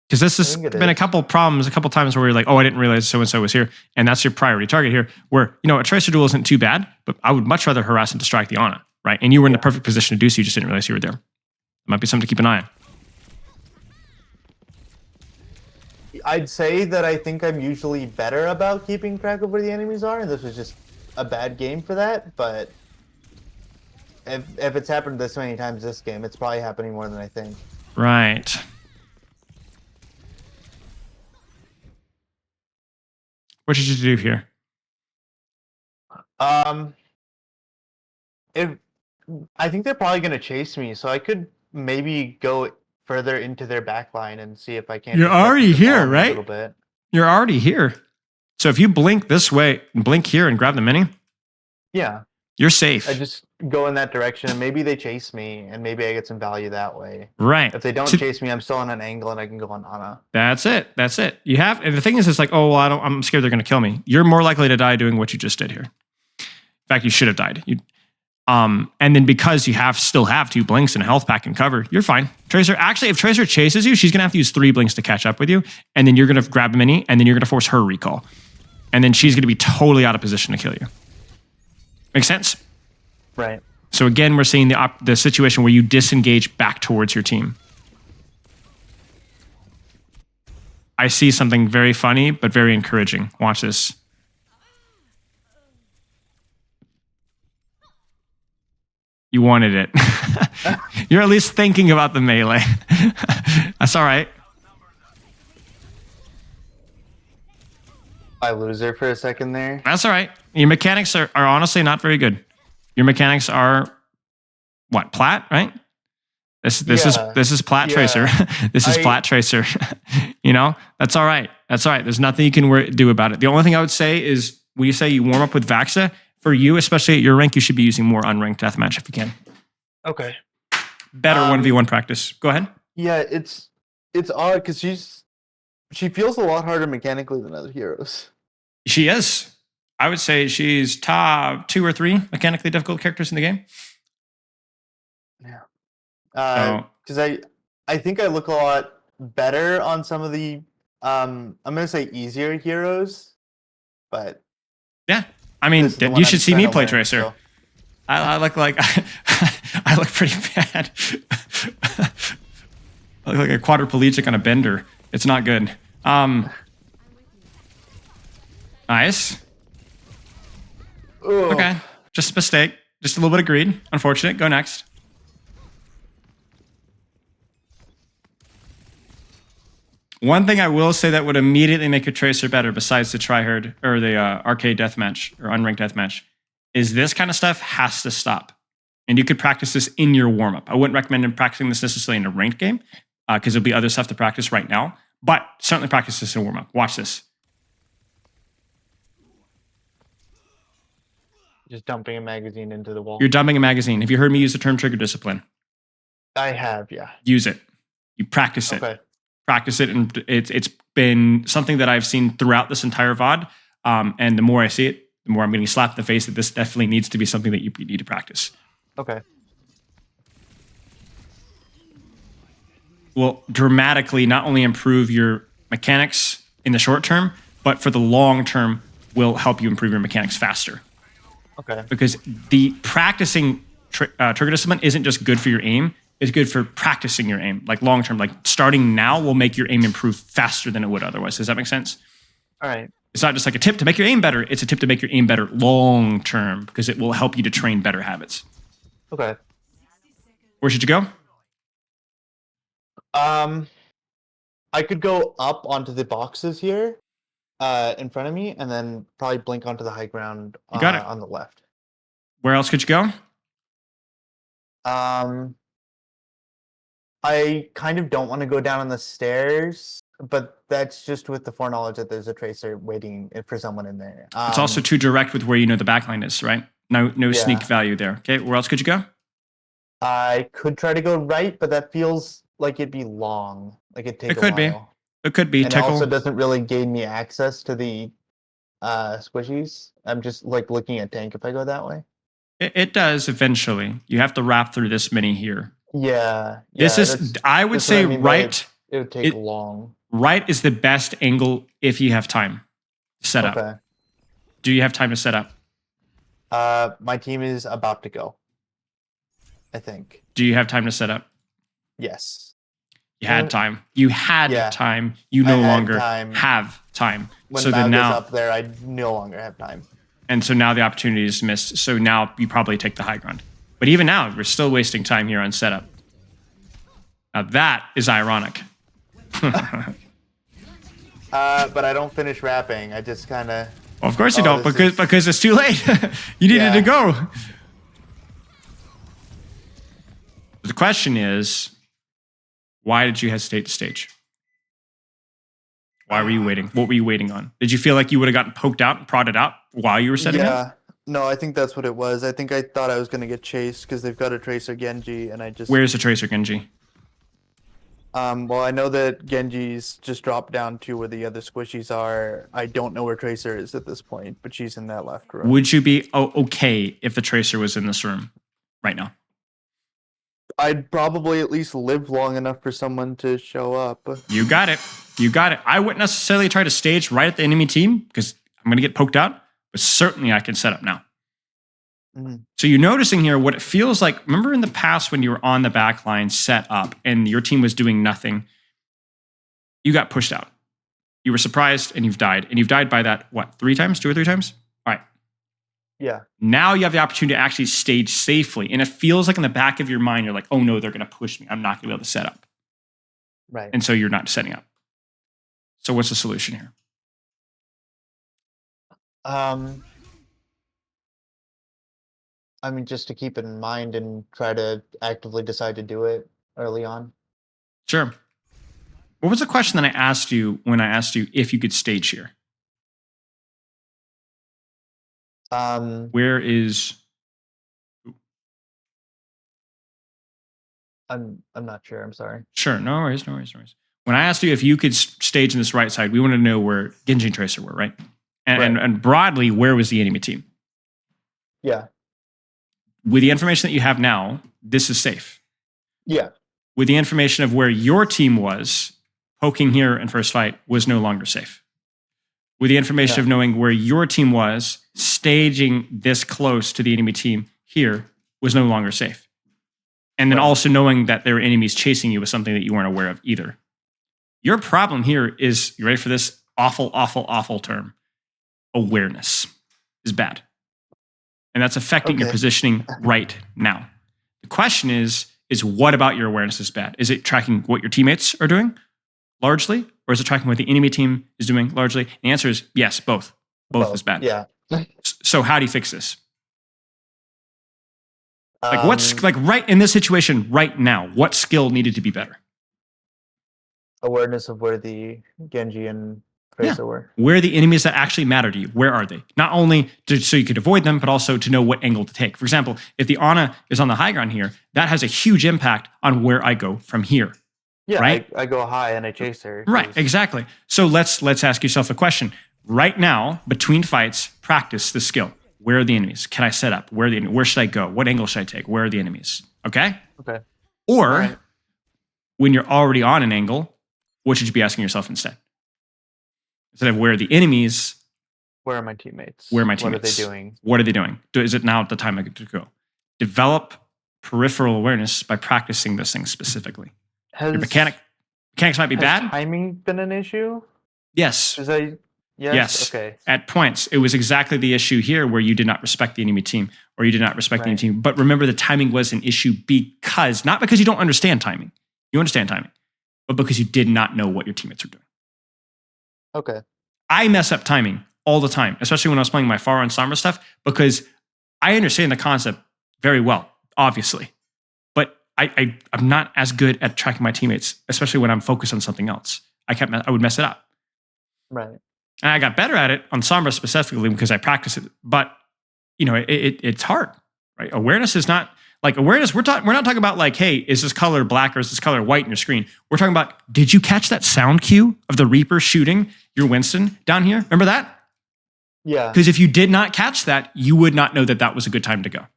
Because this has I think it been a is. couple problems, a couple times where you're like, oh, I didn't realize so-and-so was here. And that's your priority target here, where, a Tracer duel isn't too bad, but I would much rather harass and distract the Ana, right? And you were in the perfect position to do so, you just didn't realize you were there. It might be something to keep an eye on. I'd say that I think I'm usually better about keeping track of where the enemies are, and this was just a bad game for that, but if it's happened this many times this game, it's probably happening more than I think. Right. What did you do here? I think they're probably going to chase me, so I could maybe go further into their backline and see if I can. You're just get already the here, bomb right? A little bit. You're already here. So if you blink this way, blink here and grab the mini, Yeah, you're safe. I just go in that direction, and maybe they chase me, and maybe I get some value that way. Right. If they don't So- chase me, I'm still on an angle, and I can go on Ana. That's it. That's it. You have, and the thing is, it's like, oh, well, I'm scared they're going to kill me. You're more likely to die doing what you just did here. In fact, you should have died. And then because you still have 2 blinks and a health pack and cover, you're fine. Tracer, actually, if Tracer chases you, she's going to have to use 3 blinks to catch up with you. And then you're going to grab a mini, and then you're going to force her recall. And then she's going to be totally out of position to kill you. Make sense? Right. So again, we're seeing the situation where you disengage back towards your team. I see something very funny, but very encouraging. Watch this. You wanted it. You're at least thinking about the melee. That's all right. I lose her for a second there. That's all right. Your mechanics are honestly not very good. Your mechanics are what? Plat, right? This is Plat Tracer. This is Plat Tracer. You know, that's all right. That's all right. There's nothing you can do about it. The only thing I would say is when you say you warm up with Vaxa, for you, especially at your rank, you should be using more unranked deathmatch if you can. Okay. Better 1v1 practice. Go ahead. Yeah, it's odd because she feels a lot harder mechanically than other heroes. She is. I would say she's top 2 or 3 mechanically difficult characters in the game. Yeah. Because I think I look a lot better on some of the I'm gonna say easier heroes, but yeah. I mean, you should see me play Tracer. So. I look like I look pretty bad. I look like a quadriplegic on a bender. It's not good. Nice. Ugh. Okay, just a mistake. Just a little bit of greed. Unfortunate. Go next. One thing I will say that would immediately make a Tracer better, besides the tryhard or the arcade deathmatch or unranked deathmatch, is this kind of stuff has to stop. And you could practice this in your warm-up. I wouldn't recommend practicing this necessarily in a ranked game because there'll be other stuff to practice right now. But certainly practice this in warm-up. Watch this. Just dumping a magazine into the wall. You're dumping a magazine. Have you heard me use the term trigger discipline? I have, yeah. Use it. You practice it. Okay. Practice it, and it's been something that I've seen throughout this entire VOD. And the more I see it, the more I'm getting slapped in the face that this definitely needs to be something that you need to practice. Okay. Will dramatically not only improve your mechanics in the short term, but for the long term will help you improve your mechanics faster. Okay. Because the practicing trigger discipline isn't just good for your aim, it's good for practicing your aim, like long term. Like starting now will make your aim improve faster than it would otherwise. Does that make sense? All right. It's not just like a tip to make your aim better, it's a tip to make your aim better long term because it will help you to train better habits. Okay. Where should you go? I could go up onto the boxes here in front of me and then probably blink onto the high ground You got it. On the left. Where else could you go? I kind of don't want to go down on the stairs, but that's just with the foreknowledge that there's a Tracer waiting for someone in there. It's also too direct with where you know the backline is, right? No Yeah. sneak value there. Okay, where else could you go? I could try to go right, but that feels like it'd be long. Like it'd take It could a be. while. It could be And it tickle. also doesn't really gain me access to the squishies. I'm just like looking at tank if I go that way. It does eventually. You have to wrap through this many here. Yeah. This is, that's- I would that's what say, I mean by right. It would take long. Right is the best angle if you have time to set up. Okay. Do you have time to set up? My team is about to go. I think. Do you have time to set up? Yes. You had time. You had Yeah. time. You I no had longer time. have time. When So Bao then goes now, up there, I no longer have time. and so now the opportunity is missed. So now you probably take the high ground. But even now, we're still wasting time here on setup. Now that is ironic. But I don't finish rapping. I just kind of. Well, of course you Oh, don't, this because it's too late. You needed Yeah. to go. The question is, why did you hesitate to stage? Why were you waiting? What were you waiting on? Did you feel like you would have gotten poked out and prodded out while you were setting up? Yeah. No, I think that's what it was. I think I thought I was going to get chased because they've got a Tracer Genji, and I just. Where's the Tracer Genji? Well, I know that Genji's just dropped down to where the other squishies are. I don't know where Tracer is at this point, but she's in that left room. Would you be okay if the Tracer was in this room right now? I'd probably at least live long enough for someone to show up. You got it. You got it. I wouldn't necessarily try to stage right at the enemy team because I'm going to get poked out, but certainly I can set up now. Mhm. So you're noticing here what it feels like. Remember in the past when you were on the back line set up and your team was doing nothing, you got pushed out. You were surprised and you've died. And you've died by that, what, 3 times, 2 or 3 times? All right. Yeah. Now you have the opportunity to actually stage safely. And it feels like in the back of your mind, you're like, oh no, they're going to push me. I'm not going to be able to set up. Right. And so you're not setting up. So what's the solution here? I mean, just to keep it in mind and try to actively decide to do it early on. Sure. What was the question that I asked you when I asked you if you could stage here? Where is... I'm not sure. I'm sorry. Sure. No worries. No worries. No worries. When I asked you if you could stage in this right side, we wanted to know where Genji and Tracer were, right? And broadly, where was the enemy team? Yeah. With the information that you have now, this is safe. Yeah. With the information of where your team was, poking here in first fight was no longer safe. With the information of knowing where your team was, staging this close to the enemy team here was no longer safe. And then also knowing that there were enemies chasing you was something that you weren't aware of either. Your problem here is, you ready for this awful, awful, awful term? Awareness is bad. And that's affecting your positioning right now. The question is what about your awareness is bad? Is it tracking what your teammates are doing largely? Or is it tracking what the enemy team is doing largely? And the answer is yes, both. Both is bad. Yeah. So how do you fix this? Like what's like right in this situation right now, what skill needed to be better? Awareness of where the Genji and Tracer were. Where are the enemies that actually matter to you? Where are they? Not only so you could avoid them, but also to know what angle to take. For example, if the Ana is on the high ground here, that has a huge impact on where I go from here. Yeah, right? I go high and I chase her. Right, exactly. So let's ask yourself a question. Right now, between fights, practice the skill. Where are the enemies? Can I set up? Where should I go? What angle should I take? Where are the enemies? Okay? Okay. Or when you're already on an angle, what should you be asking yourself instead? Instead of where are the enemies, where are my teammates? Where are my teammates? What are they doing? What are they doing? Is it now the time I get to go? Develop peripheral awareness by practicing this thing specifically. Your mechanics might be bad. Has timing been an issue? Yes. Yes. Okay. At points, it was exactly the issue here where you did not respect the enemy team or you did not respect the enemy team. But remember, the timing was an issue not because you don't understand timing. You understand timing, but because you did not know what your teammates were doing. Okay. I mess up timing all the time, especially when I was playing my Pharah and Sombra stuff, because I understand the concept very well, obviously. But I'm not as good at tracking my teammates, especially when I'm focused on something else. I would mess it up. Right. And I got better at it on Sombra specifically because I practiced it. But it's hard, right? Awareness is not like awareness. We're not talking about like, hey, is this color black or is this color white in your screen? We're talking about, did you catch that sound cue of the Reaper shooting your Winston down here? Remember that? Yeah. Because if you did not catch that, you would not know that that was a good time to go. Talk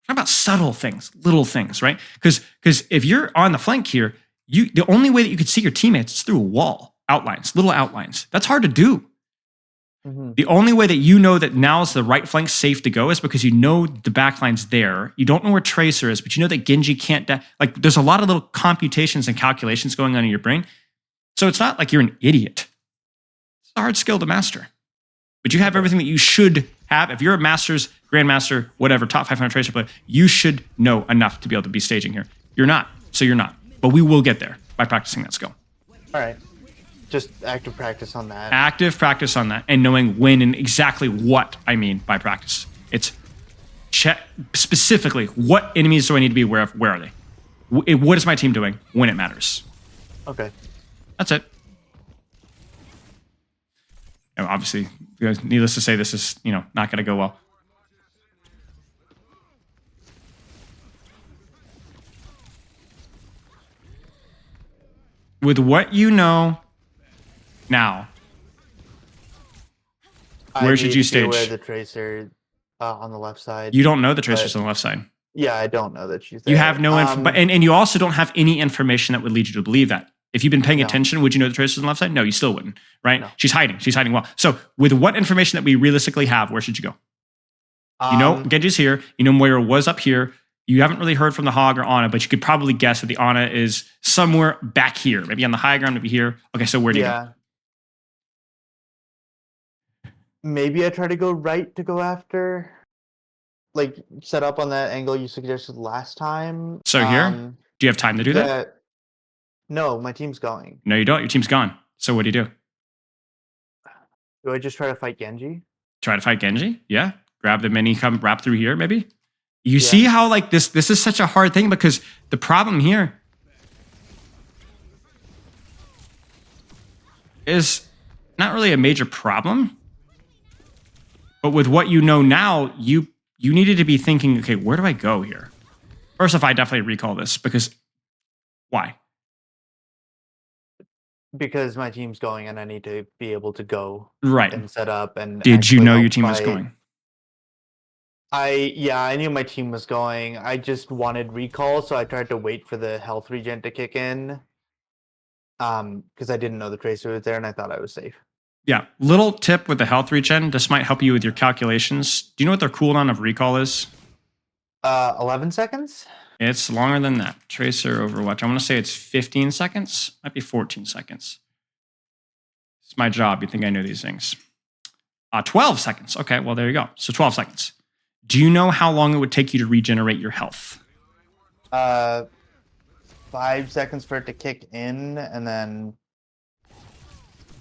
about subtle things, little things, right? Because if you're on the flank here, the only way that you could see your teammates is through a wall, outlines, little outlines. That's hard to do. Mm-hmm. The only way that you know that now is the right flank safe to go is because you know the backline's there. You don't know where Tracer is, but you know that Genji can't. There's a lot of little computations and calculations going on in your brain. So it's not like you're an idiot. It's a hard skill to master. But you have everything that you should have. If you're a master's, grandmaster, whatever, top 500 Tracer player, you should know enough to be able to be staging here. You're not, so you're not. But we will get there by practicing that skill. All right. Just active practice on that. Active practice on that and knowing when and exactly what I mean by practice. It's check specifically what enemies do I need to be aware of? Where are they? What is my team doing when it matters? Okay. That's it. And obviously, needless to say, this is not going to go well. with what you know now, where should you need to be aware stage? of the Tracer on the left side. You don't know the Tracer's on the left side. Yeah, I don't know that she's there. You have no info, and you also don't have any information that would lead you to believe that. If you've been paying attention, would you know the Tracer's on the left side? No, you still wouldn't, right? No. She's hiding. She's hiding well. So with what information that we realistically have, where should you go? You know Genji's here. You know Moira was up here. You haven't really heard from the Hog or Ana, but you could probably guess that the Ana is somewhere back here. Maybe on the high ground, maybe here. Okay, so where do you go? Maybe I try to go right to go after, like, set up on that angle you suggested last time. So here? Do you have time to do that? No, my team's going. No, you don't. Your team's gone. So what do you do? Do I just try to fight Genji? Try to fight Genji? Yeah. Grab the mini, come wrap through here, maybe? You see how, like, this is such a hard thing, because the problem here is not really a major problem. But with what you know now, you needed to be thinking, okay, where do I go here? First off, I definitely recall this, because why? Because my team's going and I need to be able to go Right. and set up. And did you know actually your team was fight. going? I knew my team was going. I just wanted recall, so I tried to wait for the health regen to kick in. Because I didn't know the Tracer was there and I thought I was safe. Yeah. Little tip with the health regen. This might help you with your calculations. Do you know what their cooldown of recall is? 11 seconds? It's longer than that. Tracer Overwatch. I want to say it's 15 seconds. Might be 14 seconds. It's my job. You think I know these things. 12 seconds. Okay, well, there you go. So 12 seconds. Do you know how long it would take you to regenerate your health? 5 seconds for it to kick in, and then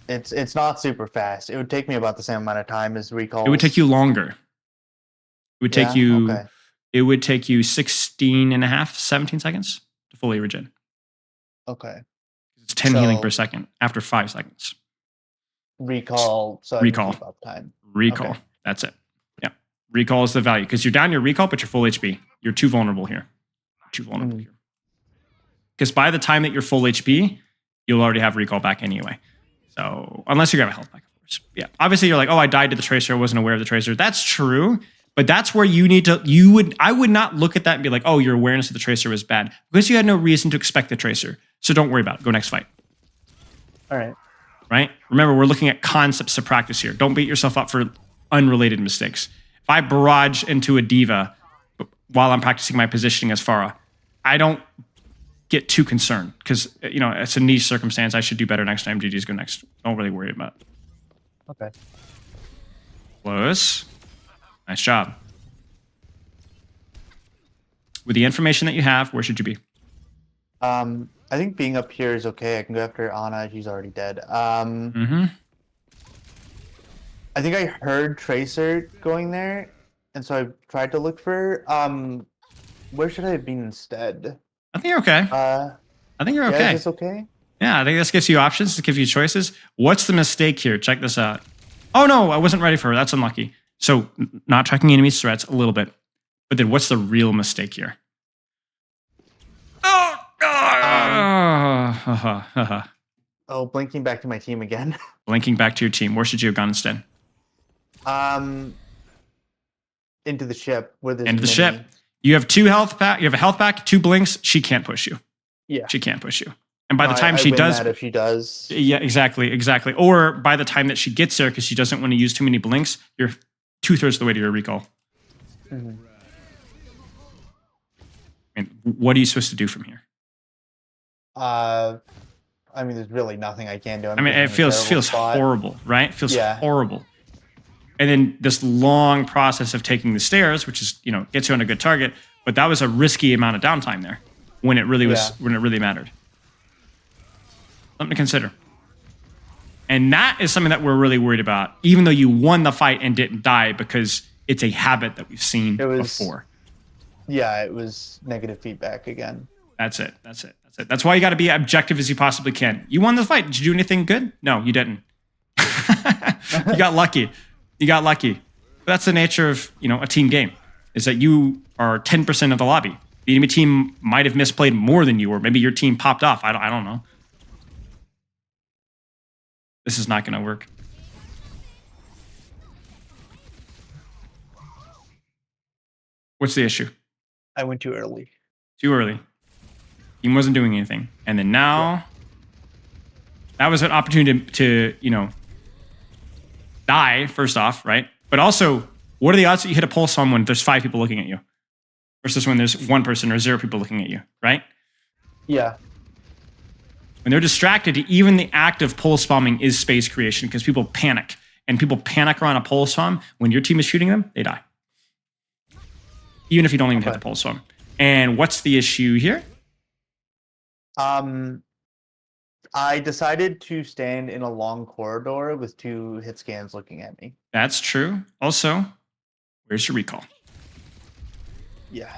it's not super fast. It would take me about the same amount of time as recall. It would take you longer. It would take you. Okay. It would take you 16 and a half, 17 seconds to fully regen. Okay. It's 10 healing per second after 5 seconds. Recall. So Recall. I can keep up time. Recall. Okay. That's it. Yeah. Recall is the value, because you're down your recall, but you're full HP. You're too vulnerable here. Too vulnerable here. Because by the time that you're full HP, you'll already have recall back anyway. So unless you grab a health back, of course. Yeah. Obviously, you're like, oh, I died to the Tracer. I wasn't aware of the Tracer. That's true. But that's where you need to, I would not look at that and be like, oh, your awareness of the Tracer was bad, because you had no reason to expect the Tracer. So don't worry about it. Go next fight. All right. Right? Remember, we're looking at concepts to practice here. Don't beat yourself up for unrelated mistakes. If I barrage into a diva while I'm practicing my positioning as Pharah, I don't get too concerned, because, you know, it's a niche circumstance. I should do better next time. GG's go next. Don't really worry about it. Okay. Close. Nice job. With the information that you have, where should you be? I think being up here is okay. I can go after Ana. She's already dead. Mm-hmm. I think I heard Tracer going there, and so I tried to look for her. Where should I have been instead? I think you're okay. I think you're okay. Yeah, is this okay? Yeah, I think this gives you options. It gives you choices. What's the mistake here? Check this out. Oh, no, I wasn't ready for her. That's unlucky. So not tracking enemies' threats a little bit. But then what's the real mistake here? Oh, blinking back to my team again. Blinking back to your team. Where should you have gone instead? Into the ship. Where there's Into the ship. You have 2 health pack. You have a health pack, 2 blinks. She can't push you. Yeah. She can't push you. And by the time I she win does, that if she does. Yeah, exactly. Or by the time that she gets there, because she doesn't want to use too many blinks, you're 2/3 of the way to your recall. Mm-hmm. I mean, what are you supposed to do from here? I mean, there's really nothing I can do. I mean, it feels horrible, right? It feels horrible. And then this long process of taking the stairs, which is, you know, gets you on a good target, but that was a risky amount of downtime there when it really was, when it really mattered. Something to consider. And that is something that we're really worried about, even though you won the fight and didn't die, because it's a habit that we've seen before. Yeah, it was negative feedback again. That's it. That's why you got to be objective as you possibly can. You won the fight. Did you do anything good? No, you didn't. You got lucky. But that's the nature of, you know, a team game, is that you are 10% of the lobby. The enemy team might have misplayed more than you, or maybe your team popped off. I don't know. This is not going to work. What's the issue? I went too early. Too early. He wasn't doing anything. And then now, that was an opportunity to die, first off, right? But also, what are the odds that you hit a pulse bomb when there's 5 people looking at you versus when there's 1 person or 0 people looking at you, right? Yeah. When they're distracted, even the act of pulse bombing is space creation because people panic. And people panic around a pulse bomb. When your team is shooting them, they die. Even if you don't even hit the pulse bomb. And what's the issue here? I decided to stand in a long corridor with 2 hit scans looking at me. That's true. Also, where's your recall? Yeah.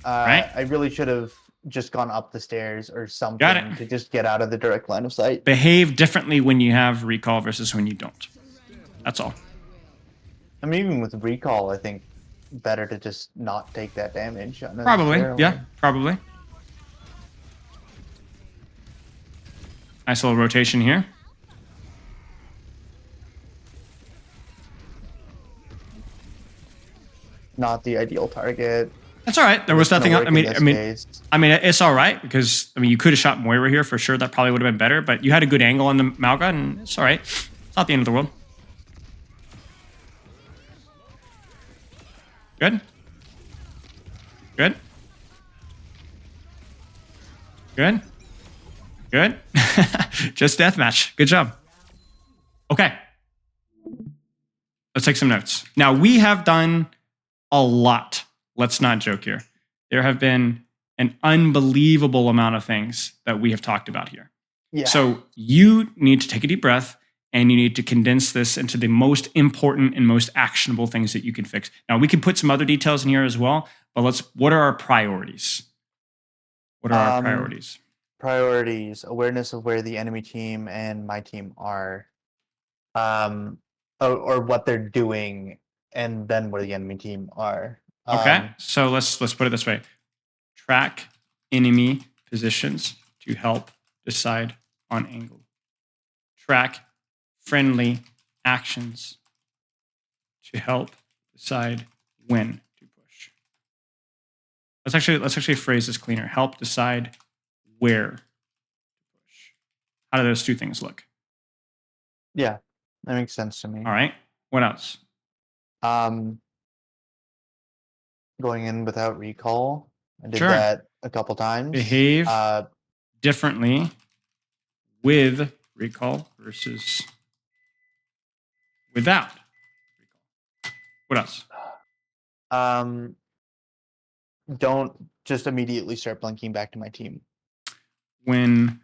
Right? I really should have just gone up the stairs or something Got it. to just get out of the direct line of sight. Behave differently when you have recall versus when you don't. That's all. I mean, even with recall, I think better to just not take that damage. Probably. unnecessarily. Yeah, probably. Nice little rotation here. Not the ideal target. That's all right. There was It's gonna nothing. work in this case. I mean, it's all right because you could have shot Moira here for sure. That probably would have been better. But you had a good angle on the Malga, and it's all right. It's not the end of the world. Good. Good. Good. Good. Just deathmatch. Good job. Okay. Let's take some notes. Now, we have done a lot. Let's not joke here. There have been an unbelievable amount of things that we have talked about here. Yeah. So you need to take a deep breath and you need to condense this into the most important and most actionable things that you can fix. Now, we can put some other details in here as well, but what are our priorities? What are our priorities? Priorities: awareness of where the enemy team and my team are, or what they're doing, and then where the enemy team are. Okay, so let's put it this way: track enemy positions to help decide on angle. Track friendly actions to help decide when to push. Let's actually phrase this cleaner. Help decide where to push. How do those 2 things look? Yeah, that makes sense to me. All right. What else? Going in without recall. I did Sure. that a couple times. Behave differently with recall versus without recall. What else? Don't just immediately start blinking back to my team. When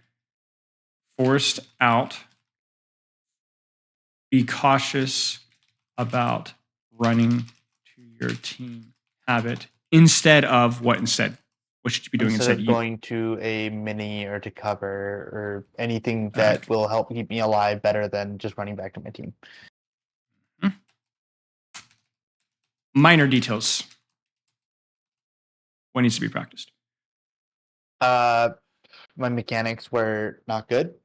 forced out, be cautious about running to your team habit instead of what instead? What should you be doing Instead instead? of going to a mini or to cover or anything that will help keep me alive better than just running back to my team. Minor details. What needs to be practiced? My mechanics were not good.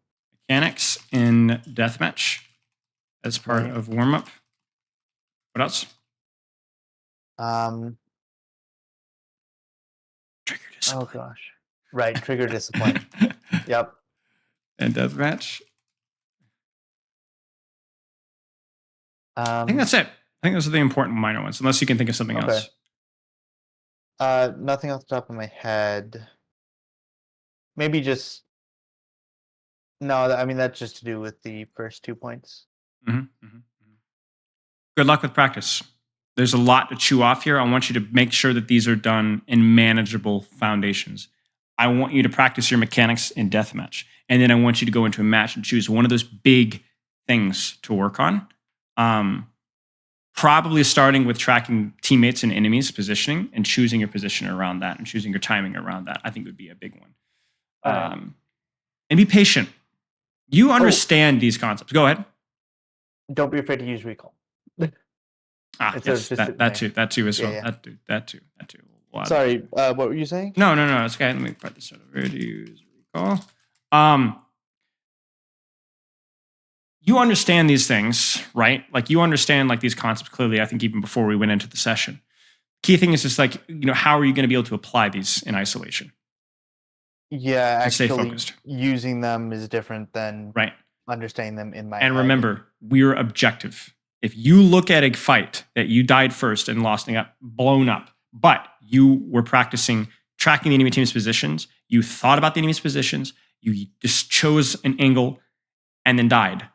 Mechanics in deathmatch as part Right. of warm up. What else? Trigger discipline. Oh gosh. Right, trigger discipline. Yep. And deathmatch. I think that's it. I think those are the important minor ones, unless you can think of something Okay. else. Nothing off the top of my head. Maybe just no. I mean, that's just to do with the first 2 points. Good luck with practice. There's a lot to chew off here. I want you to make sure that these are done in manageable foundations. I want you to practice your mechanics in deathmatch. And then I want you to go into a match and choose one of those big things to work on. Probably starting with tracking teammates and enemies positioning and choosing your position around that and choosing your timing around that, I think would be a big one. And be patient. You understand these concepts. Go ahead. Don't be afraid to use recall. Yes, just that too as well. Yeah. That too. Sorry, what were you saying? No, it's okay. Let me put this over here to use recall. you understand these things, right? Like you understand like these concepts clearly, I think even before we went into the session. Key thing is just like, how are you going to be able to apply these in isolation Yeah, and stay actually focused? using them is different than Right. understanding them in my And head. remember, we're objective. If you look at a fight that you died first and lost and got blown up, but you were practicing tracking the enemy team's positions, you thought about the enemy's positions, you just chose an angle and then died.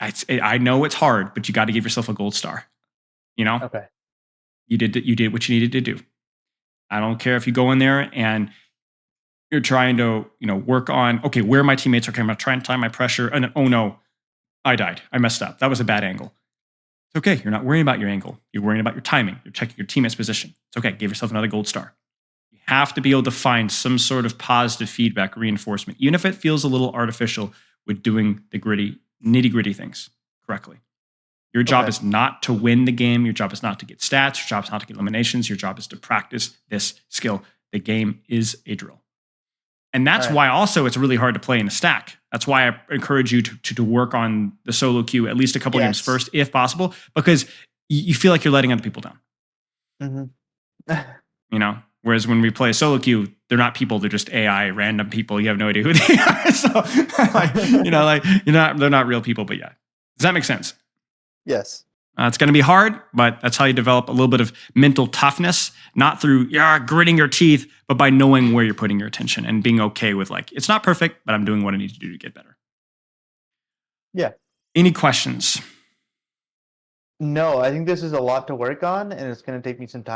I know it's hard, but you got to give yourself a gold star. Okay. You did what you needed to do. I don't care if you go in there and you're trying to work on, okay, where are my teammates? Okay, I'm gonna try and time my pressure, and then, oh no, I died. I messed up. That was a bad angle. It's okay. You're not worrying about your angle. You're worrying about your timing. You're checking your teammate's position. It's okay. Give yourself another gold star. You have to be able to find some sort of positive feedback, reinforcement, even if it feels a little artificial with doing the nitty gritty things correctly. Your job Okay. is not to win the game. Your job is not to get stats. Your job is not to get eliminations. Your job is to practice this skill. The game is a drill. And that's All right. why also it's really hard to play in a stack. That's why I encourage you to work on the solo queue at least a couple games Yes. first, if possible, because you feel like you're letting other people down. Mm-hmm. Whereas when we play a solo queue, they're not people; they're just AI, random people. You have no idea who they are. So, they're not real people. But yeah, does that make sense? Yes. It's going to be hard, but that's how you develop a little bit of mental toughness, not through gritting your teeth, but by knowing where you're putting your attention and being okay with like, it's not perfect, but I'm doing what I need to do to get better. Yeah. Any questions? No, I think this is a lot to work on, and it's going to take me some time.